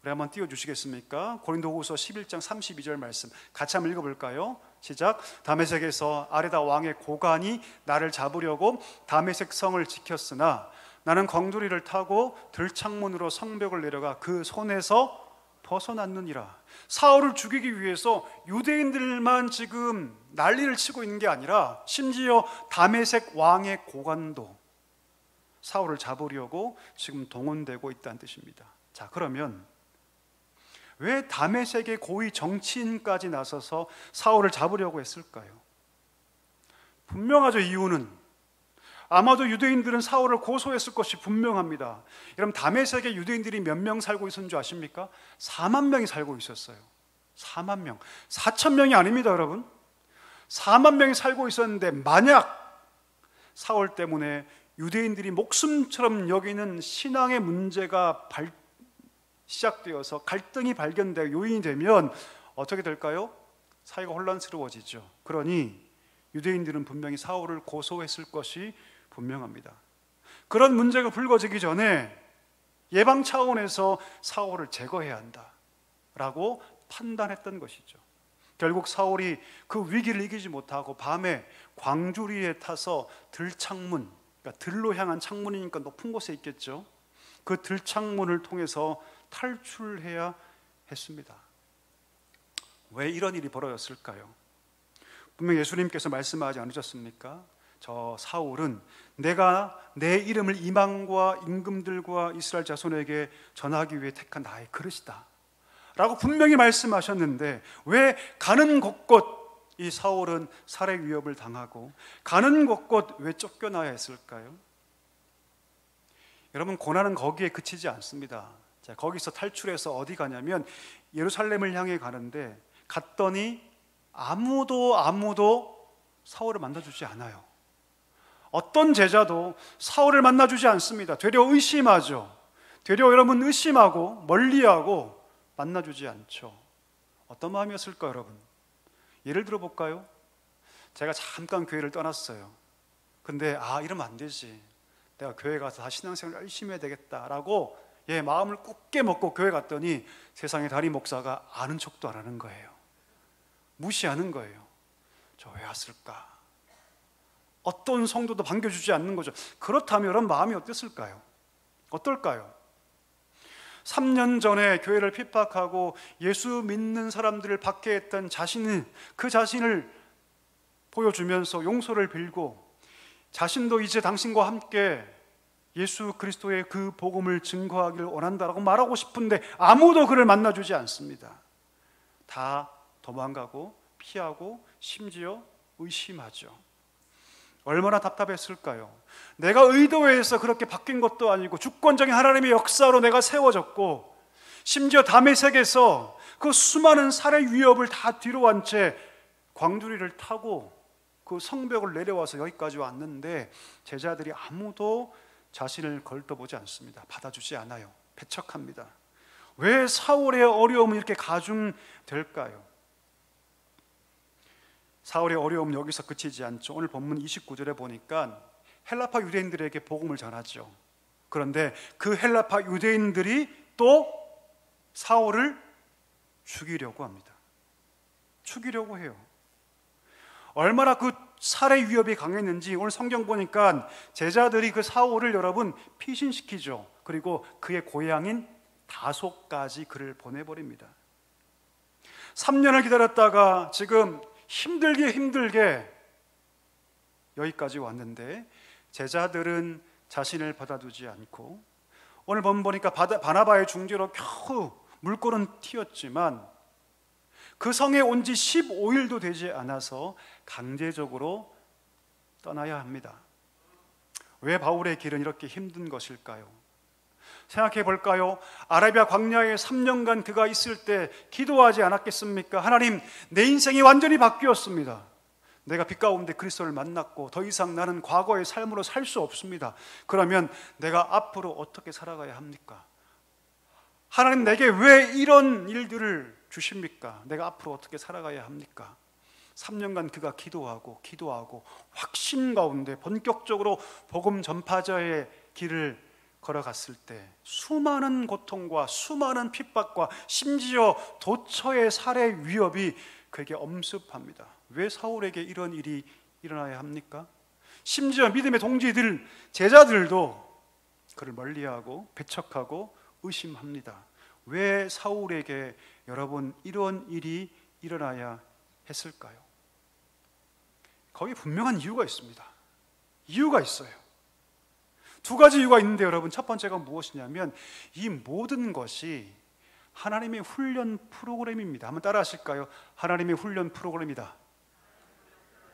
우리 한번 띄워주시겠습니까? 고린도후서 11장 32절 말씀 같이 한번 읽어볼까요? 시작. 다메섹에서 아레다 왕의 고관이 나를 잡으려고 다메섹 성을 지켰으나 나는 광두리를 타고 들창문으로 성벽을 내려가 그 손에서 벗어났느니라. 사울을 죽이기 위해서 유대인들만 지금 난리를 치고 있는 게 아니라 심지어 다메섹 왕의 고관도 사울을 잡으려고 지금 동원되고 있다는 뜻입니다. 자, 그러면 왜 다메섹의 고위 정치인까지 나서서 사울을 잡으려고 했을까요? 분명하죠. 이유는 아마도 유대인들은 사울을 고소했을 것이 분명합니다. 여러분, 다메섹에 유대인들이 몇 명 살고 있었는 줄 아십니까? 4만 명이 살고 있었어요. 4만 명. 4천 명이 아닙니다, 여러분. 4만 명이 살고 있었는데 만약 사울 때문에 유대인들이 목숨처럼 여기는 신앙의 문제가 시작되어서 갈등이 발견되고 요인이 되면 어떻게 될까요? 사회가 혼란스러워지죠. 그러니 유대인들은 분명히 사울을 고소했을 것이 분명합니다. 그런 문제가 불거지기 전에 예방 차원에서 사울을 제거해야 한다라고 판단했던 것이죠. 결국 사울이 그 위기를 이기지 못하고 밤에 광주리에 타서 들창문, 그러니까 들로 향한 창문이니까 높은 곳에 있겠죠. 그 들창문을 통해서 탈출해야 했습니다. 왜 이런 일이 벌어졌을까요? 분명 예수님께서 말씀하지 않으셨습니까? 저 사울은 내가 내 이름을 이방과 임금들과 이스라엘 자손에게 전하기 위해 택한 나의 그릇이다 라고 분명히 말씀하셨는데 왜 가는 곳곳 이 사울은 살해 위협을 당하고 가는 곳곳 왜 쫓겨나야 했을까요? 여러분, 고난은 거기에 그치지 않습니다. 자, 거기서 탈출해서 어디 가냐면 예루살렘을 향해 가는데 갔더니 아무도 사울을 만나주지 않아요. 어떤 제자도 사울을 만나주지 않습니다. 되려 의심하죠. 되려 여러분 의심하고 멀리하고 만나주지 않죠. 어떤 마음이었을까요, 여러분? 예를 들어 볼까요? 제가 잠깐 교회를 떠났어요. 근데 이러면 안 되지. 내가 교회 가서 다시 신앙생활 열심히 해야 되겠다라고 마음을 굳게 먹고 교회 갔더니 세상에 담임 목사가 아는 척도 안 하는 거예요. 무시하는 거예요. 저 왜 왔을까? 어떤 성도도 반겨주지 않는 거죠. 그렇다면 이런 마음이 어땠을까요? 어떨까요? 3년 전에 교회를 핍박하고 예수 믿는 사람들을 박해했던 그 자신을 보여주면서 용서를 빌고 자신도 이제 당신과 함께 예수 그리스도의 그 복음을 증거하기를 원한다라고 말하고 싶은데 아무도 그를 만나주지 않습니다. 다 도망가고 피하고 심지어 의심하죠. 얼마나 답답했을까요? 내가 의도해서 그렇게 바뀐 것도 아니고 주권적인 하나님의 역사로 내가 세워졌고, 심지어 다메섹에서 그 수많은 살해 위협을 다 뒤로한 채 광주리를 타고 그 성벽을 내려와서 여기까지 왔는데 제자들이 아무도 자신을 걸떠보지 않습니다. 받아주지 않아요. 배척합니다. 왜 사울의 어려움은 이렇게 가중될까요? 사울의 어려움은 여기서 그치지 않죠. 오늘 본문 29절에 보니까 헬라파 유대인들에게 복음을 전하죠. 그런데 그 헬라파 유대인들이 또 사울을 죽이려고 합니다. 죽이려고 해요. 얼마나 그 살해 위협이 강했는지 오늘 성경 보니까 제자들이 그 사울을 여러분 피신시키죠. 그리고 그의 고향인 다소까지 그를 보내버립니다. 3년을 기다렸다가 지금 힘들게 여기까지 왔는데 제자들은 자신을 받아두지 않고, 오늘 보니까 바나바의 중재로 겨우 물꼬는 튀었지만 그 성에 온 지 15일도 되지 않아서 강제적으로 떠나야 합니다. 왜 바울의 길은 이렇게 힘든 것일까요? 생각해 볼까요? 아라비아 광야에 3년간 그가 있을 때 기도하지 않았겠습니까? 하나님, 내 인생이 완전히 바뀌었습니다. 내가 빛 가운데 그리스도를 만났고 더 이상 나는 과거의 삶으로 살 수 없습니다. 그러면 내가 앞으로 어떻게 살아가야 합니까? 하나님, 내게 왜 이런 일들을 주십니까? 내가 앞으로 어떻게 살아가야 합니까? 3년간 그가 기도하고 확신 가운데 본격적으로 복음 전파자의 길을 걸어갔을 때 수많은 고통과 수많은 핍박과 심지어 도처의 살해 위협이 그에게 엄습합니다. 왜 사울에게 이런 일이 일어나야 합니까? 심지어 믿음의 동지들, 제자들도 그를 멀리하고 배척하고 의심합니다. 왜 사울에게 여러분 이런 일이 일어나야 했을까요? 거기 분명한 이유가 있습니다. 이유가 있어요. 두 가지 이유가 있는데 여러분, 첫 번째가 무엇이냐면 이 모든 것이 하나님의 훈련 프로그램입니다. 한번 따라 하실까요? 하나님의 훈련 프로그램이다.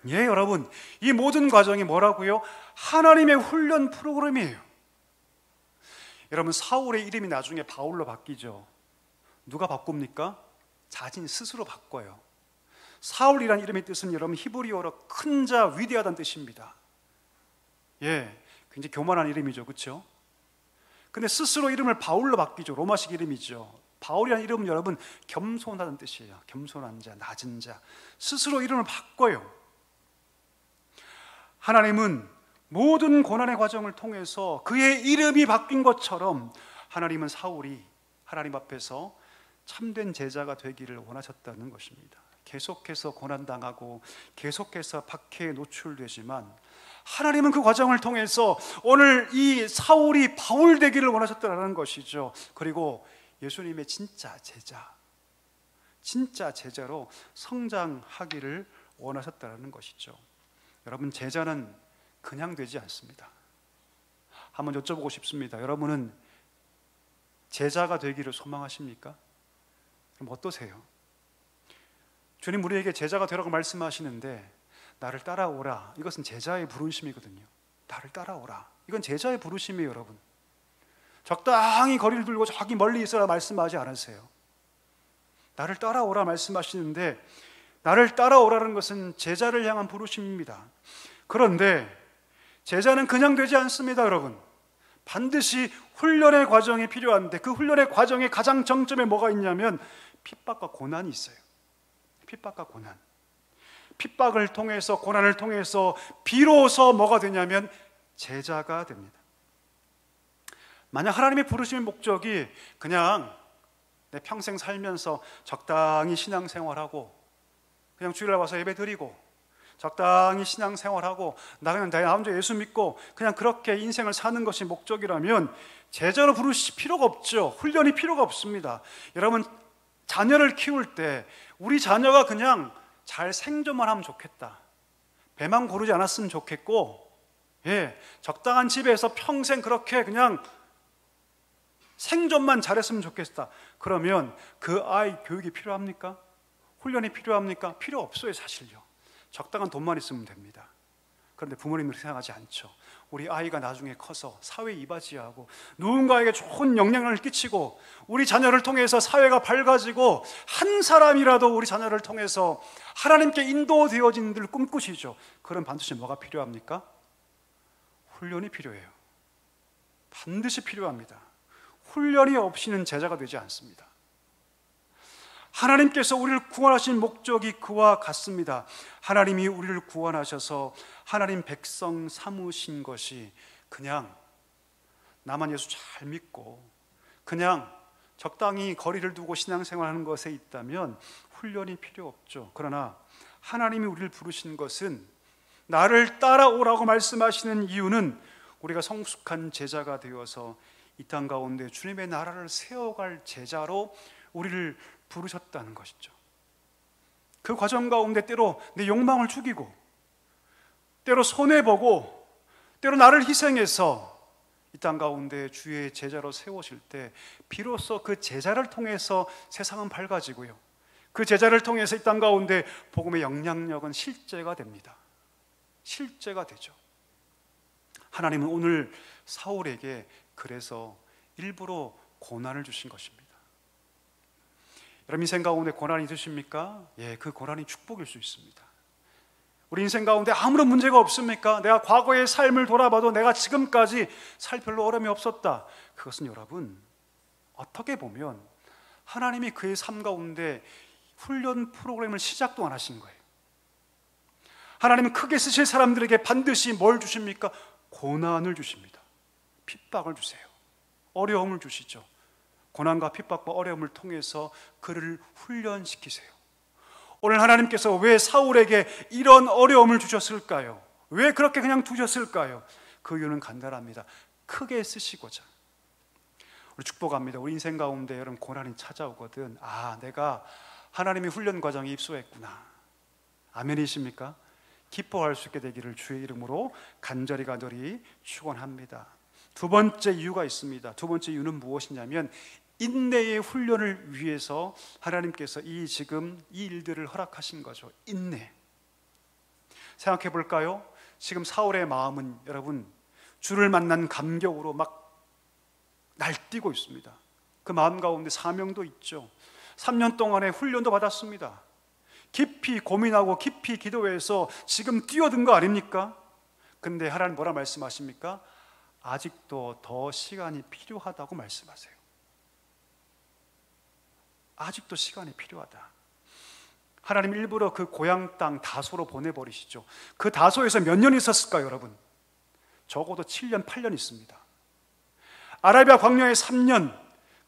예, 여러분, 이 모든 과정이 뭐라고요? 하나님의 훈련 프로그램이에요. 여러분, 사울의 이름이 나중에 바울로 바뀌죠. 누가 바꿉니까? 자신 스스로 바꿔요. 사울이라는 이름의 뜻은 여러분 히브리어로 큰 자, 위대하다는 뜻입니다. 예, 굉장히 교만한 이름이죠, 그렇죠? 근데 스스로 이름을 바울로 바뀌죠. 로마식 이름이죠. 바울이라는 이름은 여러분 겸손하다는 뜻이에요. 겸손한 자, 낮은 자. 스스로 이름을 바꿔요. 하나님은 모든 고난의 과정을 통해서 그의 이름이 바뀐 것처럼 하나님은 사울이 하나님 앞에서 참된 제자가 되기를 원하셨다는 것입니다. 계속해서 고난당하고 계속해서 박해에 노출되지만 하나님은 그 과정을 통해서 오늘 이 사울이 바울 되기를 원하셨다는 것이죠. 그리고 예수님의 진짜 제자로 성장하기를 원하셨다는 것이죠. 여러분, 제자는 그냥 되지 않습니다. 한번 여쭤보고 싶습니다. 여러분은 제자가 되기를 소망하십니까? 그럼 어떠세요? 주님 우리에게 제자가 되라고 말씀하시는데 나를 따라오라, 이것은 제자의 부르심이거든요. 나를 따라오라, 이건 제자의 부르심이에요. 여러분, 적당히 거리를 두고 저기 멀리 있어라 말씀하지 않으세요. 나를 따라오라 말씀하시는데 나를 따라오라는 것은 제자를 향한 부르심입니다. 그런데 제자는 그냥 되지 않습니다. 여러분, 반드시 훈련의 과정이 필요한데 그 훈련의 과정의 가장 정점에 뭐가 있냐면 핍박과 고난이 있어요. 핍박과 고난. 핍박을 통해서, 고난을 통해서 비로소 뭐가 되냐면 제자가 됩니다. 만약 하나님의 부르심의 목적이 그냥 내 평생 살면서 적당히 신앙생활하고 그냥 주일날 와서 예배드리고 적당히 신앙생활하고 나 그냥 나 혼자 예수 믿고 그냥 그렇게 인생을 사는 것이 목적이라면 제자로 부르실 필요가 없죠. 훈련이 필요가 없습니다. 여러분, 자녀를 키울 때 우리 자녀가 그냥 잘 생존만 하면 좋겠다, 배만 고르지 않았으면 좋겠고, 예, 적당한 집에서 평생 그렇게 그냥 생존만 잘했으면 좋겠다. 그러면 그 아이 교육이 필요합니까? 훈련이 필요합니까? 필요 없어요, 사실요. 적당한 돈만 있으면 됩니다. 그런데 부모님들이 생각하지 않죠. 우리 아이가 나중에 커서 사회에 이바지하고 누군가에게 좋은 영향을 끼치고 우리 자녀를 통해서 사회가 밝아지고 한 사람이라도 우리 자녀를 통해서 하나님께 인도되어진 들 꿈꾸시죠. 그럼 반드시 뭐가 필요합니까? 훈련이 필요해요. 반드시 필요합니다. 훈련이 없이는 제자가 되지 않습니다. 하나님께서 우리를 구원하신 목적이 그와 같습니다. 하나님이 우리를 구원하셔서 하나님 백성 삼으신 것이 그냥 나만 예수 잘 믿고 그냥 적당히 거리를 두고 신앙생활하는 것에 있다면 훈련이 필요 없죠. 그러나 하나님이 우리를 부르신 것은 나를 따라오라고 말씀하시는 이유는 우리가 성숙한 제자가 되어서 이 땅 가운데 주님의 나라를 세워갈 제자로 우리를 부르셨다는 것이죠. 그 과정 가운데 때로 내 욕망을 죽이고 때로 손해보고 때로 나를 희생해서 이 땅 가운데 주의 제자로 세우실 때 비로소 그 제자를 통해서 세상은 밝아지고요, 그 제자를 통해서 이 땅 가운데 복음의 영향력은 실제가 됩니다. 실제가 되죠. 하나님은 오늘 사울에게 그래서 일부러 고난을 주신 것입니다. 여러분 인생 가운데 고난이 있으십니까? 예, 그 고난이 축복일 수 있습니다. 우리 인생 가운데 아무런 문제가 없습니까? 내가 과거의 삶을 돌아봐도 내가 지금까지 살 별로 어려움이 없었다. 그것은 여러분 어떻게 보면 하나님이 그의 삶 가운데 훈련 프로그램을 시작도 안 하신 거예요. 하나님은 크게 쓰실 사람들에게 반드시 뭘 주십니까? 고난을 주십니다. 핍박을 주세요. 어려움을 주시죠. 고난과 핍박과 어려움을 통해서 그를 훈련시키세요. 오늘 하나님께서 왜 사울에게 이런 어려움을 주셨을까요? 왜 그렇게 그냥 두셨을까요? 그 이유는 간단합니다. 크게 쓰시고자. 우리 축복합니다. 우리 인생 가운데 여러분 고난이 찾아오거든. 아, 내가 하나님의 훈련 과정에 입소했구나. 아멘이십니까? 기뻐할 수 있게 되기를 주의 이름으로 간절히 간절히 축원합니다. 두 번째 이유가 있습니다. 두 번째 이유는 무엇이냐면 인내의 훈련을 위해서 하나님께서 지금 이 일들을 허락하신 거죠. 인내. 생각해 볼까요? 지금 사울의 마음은 여러분 주를 만난 감격으로 막 날뛰고 있습니다. 그 마음 가운데 사명도 있죠. 3년 동안의 훈련도 받았습니다. 깊이 고민하고 깊이 기도해서 지금 뛰어든 거 아닙니까? 근데 하나님 뭐라 말씀하십니까? 아직도 더 시간이 필요하다고 말씀하세요. 아직도 시간이 필요하다. 하나님 일부러 그 고향 땅 다소로 보내버리시죠. 그 다소에서 몇 년 있었을까요, 여러분? 적어도 7년, 8년 있습니다. 아라비아 광야에 3년,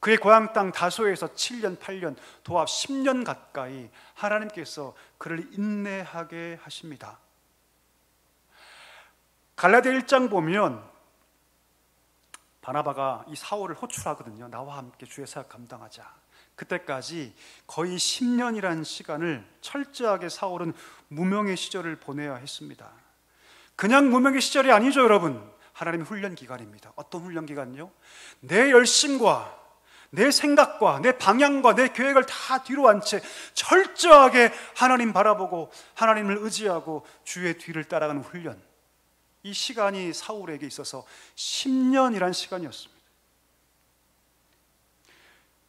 그의 고향 땅 다소에서 7년, 8년, 도합 10년 가까이 하나님께서 그를 인내하게 하십니다. 갈라디아 1장 보면 바나바가 이 사울을 호출하거든요. 나와 함께 주의 사역 감당하자. 그때까지 거의 10년이라는 시간을 철저하게 사울은 무명의 시절을 보내야 했습니다. 그냥 무명의 시절이 아니죠, 여러분. 하나님의 훈련 기간입니다. 어떤 훈련 기간요? 내 열심과 내 생각과 내 방향과 내 계획을 다 뒤로 한 채 철저하게 하나님 바라보고 하나님을 의지하고 주의 뒤를 따라가는 훈련. 이 시간이 사울에게 있어서 10년이란 시간이었습니다.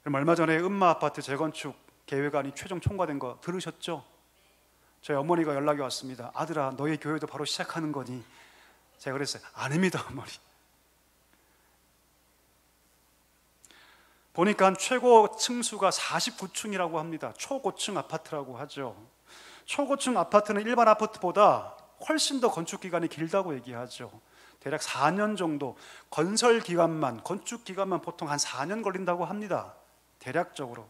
얼마 전에 음마 아파트 재건축 계획안이 최종 통과된 거 들으셨죠? 저희 어머니가 연락이 왔습니다. 아들아, 너희 교회도 바로 시작하는 거니? 제가 그랬어요. 아닙니다, 어머니. 보니까 최고 층수가 49층이라고 합니다. 초고층 아파트라고 하죠. 초고층 아파트는 일반 아파트보다 훨씬 더 건축 기간이 길다고 얘기하죠. 대략 4년 정도, 건설 기간만, 건축 기간만 보통 한 4년 걸린다고 합니다. 대략적으로.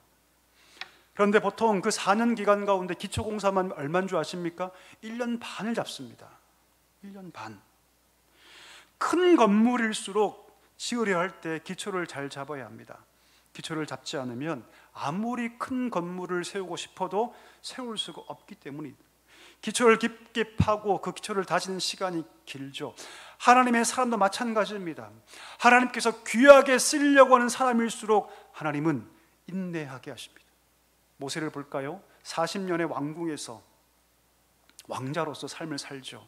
그런데 보통 그 4년 기간 가운데 기초공사만 얼마인 줄 아십니까? 1년 반을 잡습니다. 1년 반. 큰 건물일수록 지으려 할 때 기초를 잘 잡아야 합니다. 기초를 잡지 않으면 아무리 큰 건물을 세우고 싶어도 세울 수가 없기 때문입니다. 기초를 깊게 파고 그 기초를 다지는 시간이 길죠. 하나님의 사람도 마찬가지입니다. 하나님께서 귀하게 쓰려고 하는 사람일수록 하나님은 인내하게 하십니다. 모세를 볼까요? 40년의 왕궁에서 왕자로서 삶을 살죠.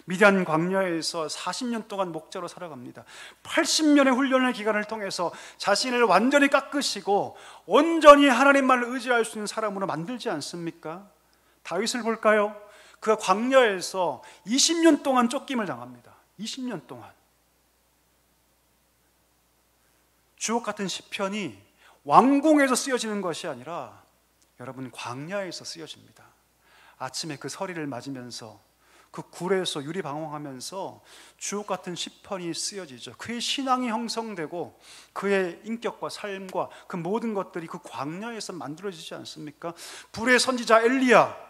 미디안 광야에서 40년 동안 목자로 살아갑니다. 80년의 훈련의 기간을 통해서 자신을 완전히 깎으시고 온전히 하나님만을 의지할 수 있는 사람으로 만들지 않습니까? 다윗을 볼까요? 그가 광야에서 20년 동안 쫓김을 당합니다. 20년 동안. 주옥 같은 시편이 왕궁에서 쓰여지는 것이 아니라 여러분 광야에서 쓰여집니다. 아침에 그 서리를 맞으면서 그 굴에서 유리방황하면서 주옥 같은 시편이 쓰여지죠. 그의 신앙이 형성되고 그의 인격과 삶과 그 모든 것들이 그 광야에서 만들어지지 않습니까? 불의 선지자 엘리야,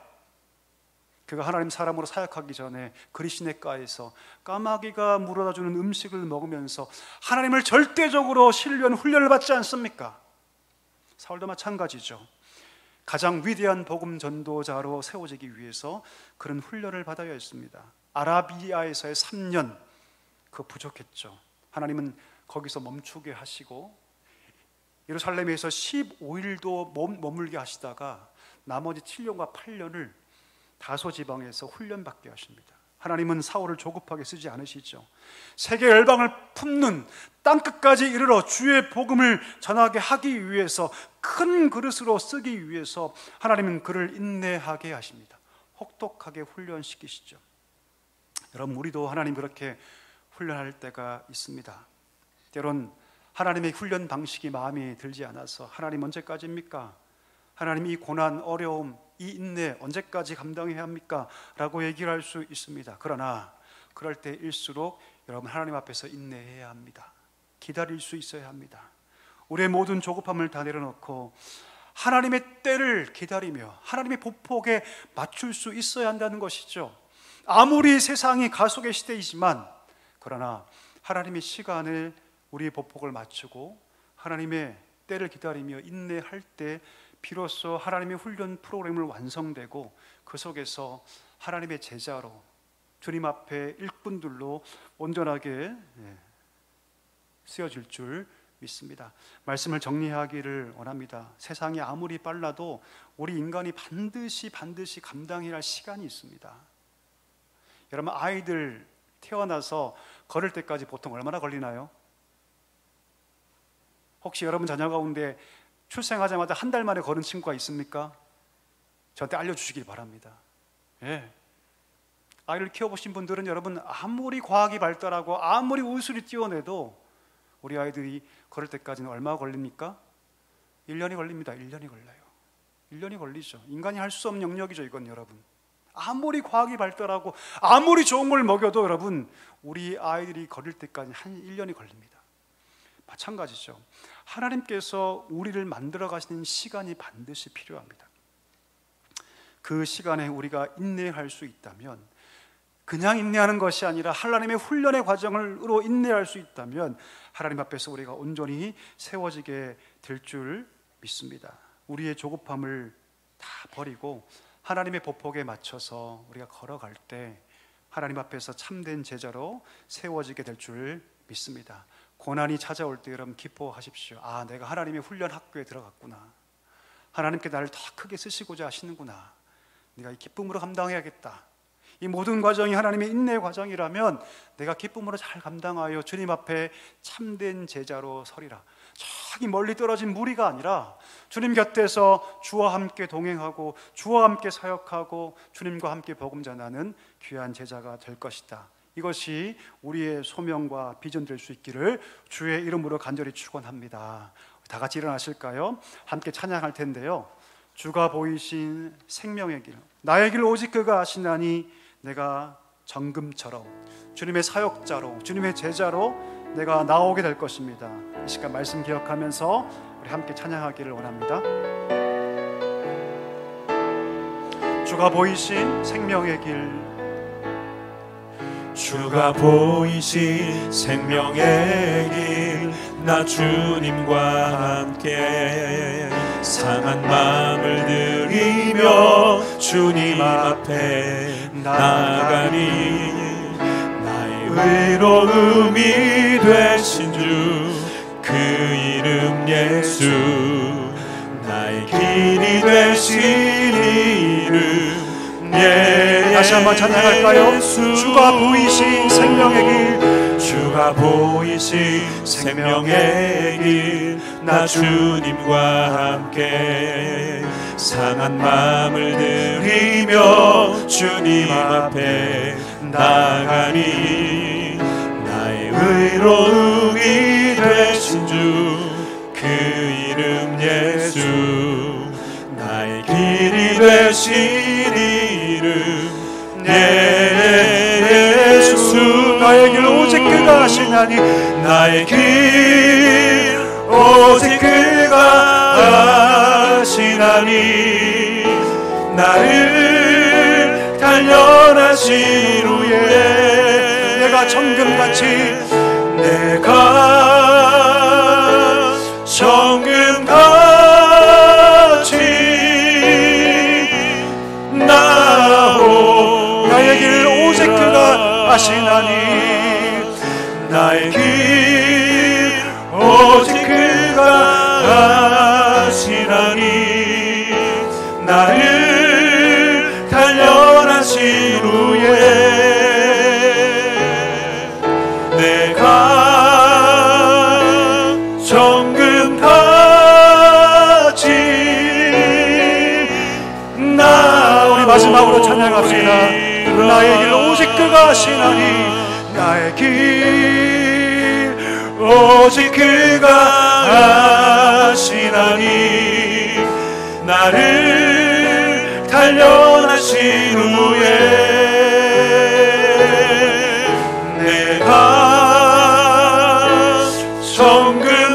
그가 하나님 사람으로 사역하기 전에 그리시네가에서 까마귀가 물어다주는 음식을 먹으면서 하나님을 절대적으로 신뢰하는 훈련을 받지 않습니까? 사울도 마찬가지죠. 가장 위대한 복음 전도자로 세워지기 위해서 그런 훈련을 받아야 했습니다. 아라비아에서의 3년 그 부족했죠. 하나님은 거기서 멈추게 하시고 예루살렘에서 15일도 머물게 하시다가 나머지 7년과 8년을 다소 지방에서 훈련받게 하십니다. 하나님은 사울을 조급하게 쓰지 않으시죠. 세계 열방을 품는 땅끝까지 이르러 주의 복음을 전하게 하기 위해서 큰 그릇으로 쓰기 위해서 하나님은 그를 인내하게 하십니다. 혹독하게 훈련시키시죠. 여러분, 우리도 하나님 그렇게 훈련할 때가 있습니다. 때론 하나님의 훈련 방식이 마음에 들지 않아서 하나님 언제까지입니까? 하나님 이 고난, 어려움, 이 인내 언제까지 감당해야 합니까? 라고 얘기를 할 수 있습니다. 그러나 그럴 때일수록 여러분 하나님 앞에서 인내해야 합니다. 기다릴 수 있어야 합니다. 우리의 모든 조급함을 다 내려놓고 하나님의 때를 기다리며 하나님의 보폭에 맞출 수 있어야 한다는 것이죠. 아무리 세상이 가속의 시대이지만 그러나 하나님의 시간을 우리의 보폭을 맞추고 하나님의 때를 기다리며 인내할 때 비로소 하나님의 훈련 프로그램을 완성되고 그 속에서 하나님의 제자로 주님 앞에 일꾼들로 온전하게 쓰여질 줄 믿습니다. 말씀을 정리하기를 원합니다. 세상이 아무리 빨라도 우리 인간이 반드시 감당해야 할 시간이 있습니다. 여러분, 아이들 태어나서 걸을 때까지 보통 얼마나 걸리나요? 혹시 여러분 자녀 가운데 출생하자마자 한 달 만에 걸은 친구가 있습니까? 저한테 알려주시길 바랍니다. 아이를 키워보신 분들은 여러분 아무리 과학이 발달하고 아무리 우수리 뛰어내도 우리 아이들이 걸을 때까지는 얼마 걸립니까? 1년이 걸립니다. 1년이 걸려요. 1년이 걸리죠. 인간이 할 수 없는 영역이죠, 이건 여러분. 아무리 과학이 발달하고 아무리 좋은 걸 먹여도 여러분 우리 아이들이 걸을 때까지 한 1년이 걸립니다. 마찬가지죠. 하나님께서 우리를 만들어 가시는 시간이 반드시 필요합니다. 그 시간에 우리가 인내할 수 있다면, 그냥 인내하는 것이 아니라 하나님의 훈련의 과정으로 인내할 수 있다면 하나님 앞에서 우리가 온전히 세워지게 될 줄 믿습니다. 우리의 조급함을 다 버리고 하나님의 보폭에 맞춰서 우리가 걸어갈 때 하나님 앞에서 참된 제자로 세워지게 될 줄 믿습니다. 고난이 찾아올 때 여러분 기뻐하십시오. 아, 내가 하나님의 훈련 학교에 들어갔구나. 하나님께 나를 더 크게 쓰시고자 하시는구나. 내가 이 기쁨으로 감당해야겠다. 이 모든 과정이 하나님의 인내 과정이라면 내가 기쁨으로 잘 감당하여 주님 앞에 참된 제자로 서리라. 저기 멀리 떨어진 무리가 아니라 주님 곁에서 주와 함께 동행하고 주와 함께 사역하고 주님과 함께 복음 전하는 귀한 제자가 될 것이다. 이것이 우리의 소명과 비전 될 수 있기를 주의 이름으로 간절히 축원합니다. 다 같이 일어나실까요? 함께 찬양할 텐데요. 주가 보이신 생명의 길, 나의 길 오직 그가 아시나니 내가 정금처럼 주님의 사역자로 주님의 제자로 내가 나오게 될 것입니다. 이 시간 말씀 기억하면서 우리 함께 찬양하기를 원합니다. 주가 보이신 생명의 길, 주가 보이신 생명의 길, 나 주님과 함께 상한 마음을 들이며 주님 앞에 나가니 나의 의로움이 되신 주 그 이름 예수, 나의 길이 되시니 다시 한번 찬양할까요? 주가 보이신 생명의 길, 주가 보이신 생명의 길, 나 주님과 함께 상한 마음을 들이며 주님 앞에 나가니, 나의 의로움이 되신 주 그 이름 예수, 나의 길이 되신 이름 예수. 나의 길 오직 그가 하시나니, 나의 길 오직 그가 하시나니, 나를 단련하신 후에 내가 정금같이 나오. 나의 길 오직 그가 하시나니, 나의 길 오직 그가 하시나니, 나를 단련하신 후에 내가 정금같이 우리 마지막으로 찬양합시다. 나의 길 오직 그가 하시나니, 나의 길 오직 그가 하시나니, 나를 단련하신 후에 내가 정금같이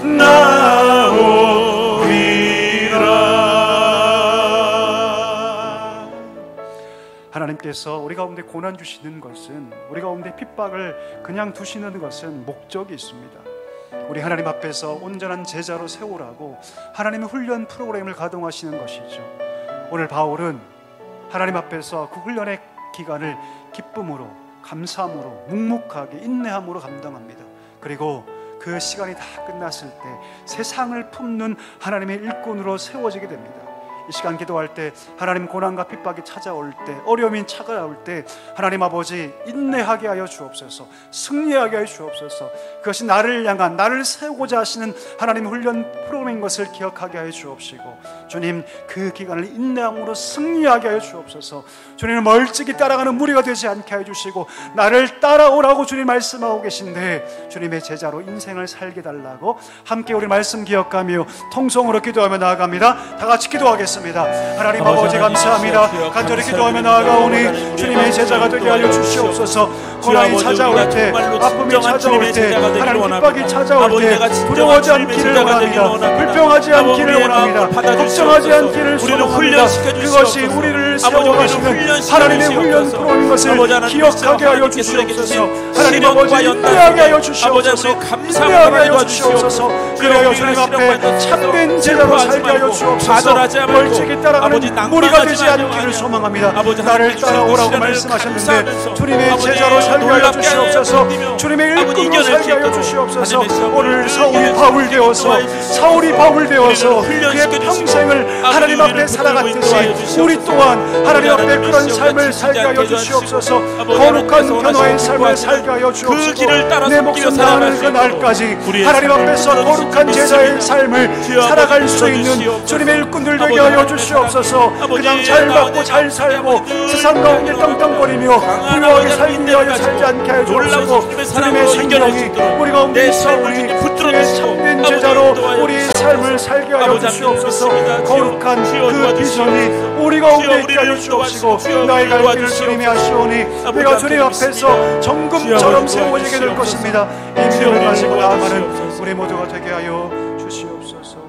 나오리라. 하나님께서 우리 가운데 고난 주시는 것은, 우리 가운데 핍박을 그냥 두시는 것은 목적이 있습니다. 우리 하나님 앞에서 온전한 제자로 세우라고 하나님의 훈련 프로그램을 가동하시는 것이죠. 오늘 바울은 하나님 앞에서 그 훈련의 기간을 기쁨으로, 감사함으로, 묵묵하게 인내함으로 감당합니다. 그리고 그 시간이 다 끝났을 때 세상을 품는 하나님의 일꾼으로 세워지게 됩니다. 이 시간 기도할 때 하나님 고난과 핍박이 찾아올 때, 어려움이 찾아올 때 하나님 아버지 인내하게 하여 주옵소서, 승리하게 하여 주옵소서. 그것이 나를 향한, 나를 세우고자 하시는 하나님 훈련 프로그램인 것을 기억하게 하여 주옵시고, 주님 그 기간을 인내함으로 승리하게 하여 주옵소서. 주님을 멀찍이 따라가는 무리가 되지 않게 하여 주시고, 나를 따라오라고 주님 말씀하고 계신데 주님의 제자로 인생을 살게 달라고 함께 우리 말씀 기억하며 통성으로 기도하며 나아갑니다. 다 같이 기도하겠습니다. 하나님 아버지 감사합니다. 간절히 기도하며 나아가오니 주님의 제자가 되게 하여 주시옵소서. 고난이 찾아올 때, 아픔이 찾아올 때, 하나님 핍박이 찾아올 때 두려워하지 않기를 원합니다. 불평하지 않기를 원합니다. 걱정하지 않기를 소원합니다. 그것이 우리를 세워가시는 하나님의 훈련 프로인 것을 기억하게 하여 주시옵소서. 하나님 아버지 인내하게 하여 주시옵소서. 인내하게 하여 주시옵소서. 그래야 주님 앞에 참된 제자로 살게 하여 주옵소서. 멀찍이 따라가는 무리가 되지 않기를 소망합니다. 나를 따라오라고 말씀하셨는데 주님의 제자로 살게 하여 주시옵소서. 주님의 일꾼으로 살게 하여 주시옵소서. 오늘 사울이 바울 되어서 그의 평생을 하나님 앞에 살아갔듯이 우리 또한 하나님 앞에 그런 삶을 살게 하여 주시옵소서. 거룩한 변화의 삶을 살게 하여 주옵소서. 내 목숨 다하는 그 날까지 하나님 앞에서 거룩한 제자의 삶을 살아갈 수 있는 주님의 일꾼들 되게 하여 주시옵소서. 그냥 잘 받고 잘 살고 세상 가운데 떵떵거리며 불우하게 살기 하여 살지 않게 하여 주옵소서. 주님의 생명이 우리 가운데 있사오니 주의 참된 제자로 우리의 삶을 살게 하여 주시옵소서. 거룩한 그 비전이 우리 가운데 있게 하여 주옵시고, 나의 갈 길을 주님이 하시오니 내가 주님 앞에서 정금처럼 세워지게 될 것입니다. 이 믿음을 가지고 나아가는 우리 모두가 되게 하여 주시옵소서.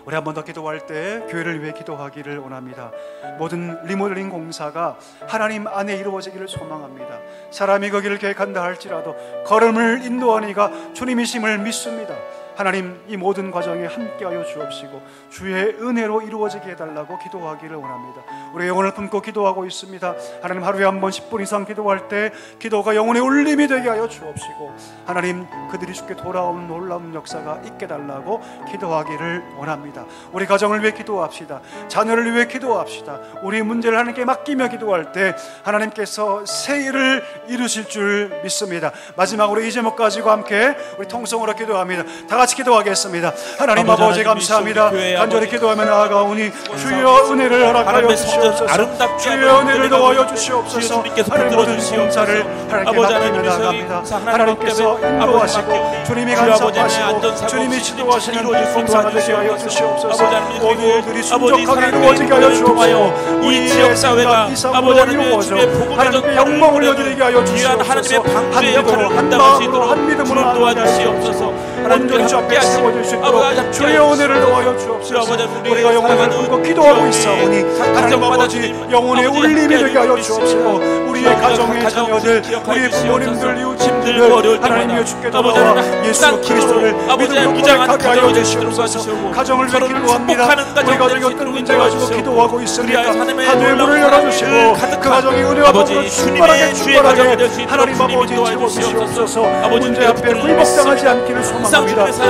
우리 한 번 더 기도할 때 교회를 위해 기도하기를 원합니다. 모든 리모델링 공사가 하나님 안에 이루어지기를 소망합니다. 사람이 그 길을 계획한다 할지라도 걸음을 인도하니가 주님이심을 믿습니다. 하나님 이 모든 과정에 함께하여 주옵시고 주의 은혜로 이루어지게 해달라고 기도하기를 원합니다. 우리 영혼을 품고 기도하고 있습니다. 하나님 하루에 한 번 10분 이상 기도할 때 기도가 영혼의 울림이 되게 하여 주옵시고 하나님 그들이 주께 돌아오는 놀라운 역사가 있게 달라고 기도하기를 원합니다. 우리 가정을 위해 기도합시다. 자녀를 위해 기도합시다. 우리 문제를 하나님께 맡기며 기도할 때 하나님께서 새 일을 이루실 줄 믿습니다. 마지막으로 이 제목 가지고 함께 우리 통성으로 기도합니다. 다 같이 기도하겠습니다. 하나님 아버지 감사합니다. 간절히 기도하며 나아가오니 주여 은혜를 허락하여 주시옵소서. 주여 은혜를 도와여 주시옵소서. 하나님 모든 봉사를 하나님께 맡기며 나아갑니다. 하나님께서 인도하시고 주님이 간섭하시고 주님이 지도하시는 봉사가 되게 하여 주시옵소서. 모든 일들이 순적하게 이루어지게 하여 주옵소서. 이 지역사회가 아버지 하나님께 영광을 올려드리게 하여 주시옵소서. 한 기도로 한 마음으로 한 믿음으로 도와주시옵소서. 온전히 주 앞에 세워주시고 주의 은혜를 도와여 주옵소서. 우리가 영혼을 품고 기도하고 있사오니 하나님 아버지 영혼의 울림이 되게 하여 주옵시고 우리의 가정의 자녀들 우리 부모님들 이웃집들 하나님이여 주께 돌아와 예수 그리스도를 믿음으로 고백하게 하여 주시옵소서. 가정을 위해 기도합니다. 우리 가정이 어떤 문제 가지고 기도하고 있습니까? 하늘의 문을 열어주시고 그 가정이 은혜와 복으로 충만하게 하나님 아버지 채워주시옵소서. 문제 앞에 굴복당하지 않기를 소망합니다.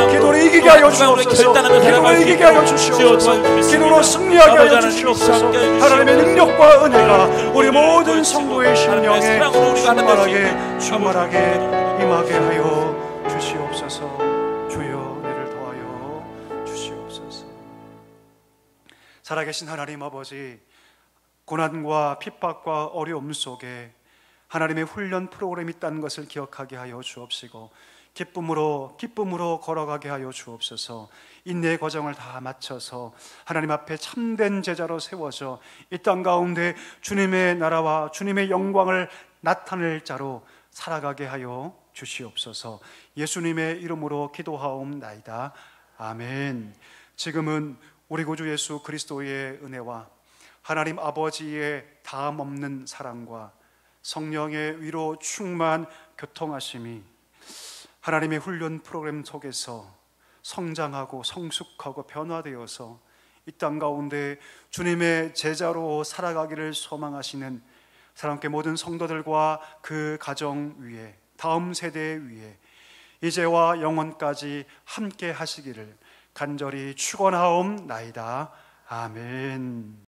기도를 이기게 하여 주옵소서. 기도를 이기게 하여 주시옵소서. 기도로 승리하게 하여 주시옵소서. 하나님의 능력과 은혜가 우리 모든 성도의 심령에 충만하게 임하게 하여 주시옵소서. 주여 은혜를 더하여 주시옵소서. 살아계신 하나님 아버지, 고난과 핍박과 어려움 속에 하나님의 훈련 프로그램이 있다는 것을 기억하게 하여 주옵시고 기쁨으로 걸어가게 하여 주옵소서. 인내의 과정을 다 마쳐서 하나님 앞에 참된 제자로 세워져 이 땅 가운데 주님의 나라와 주님의 영광을 나타낼 자로 살아가게 하여 주시옵소서. 예수님의 이름으로 기도하옵나이다. 아멘. 지금은 우리 구주 예수 그리스도의 은혜와 하나님 아버지의 다음 없는 사랑과 성령의 위로 충만 교통하심이 하나님의 훈련 프로그램 속에서 성장하고 성숙하고 변화되어서 이 땅 가운데 주님의 제자로 살아가기를 소망하시는 사랑하는 모든 성도들과 그 가정 위에 다음 세대 위에 이제와 영원까지 함께 하시기를 간절히 축원하옵나이다. 아멘.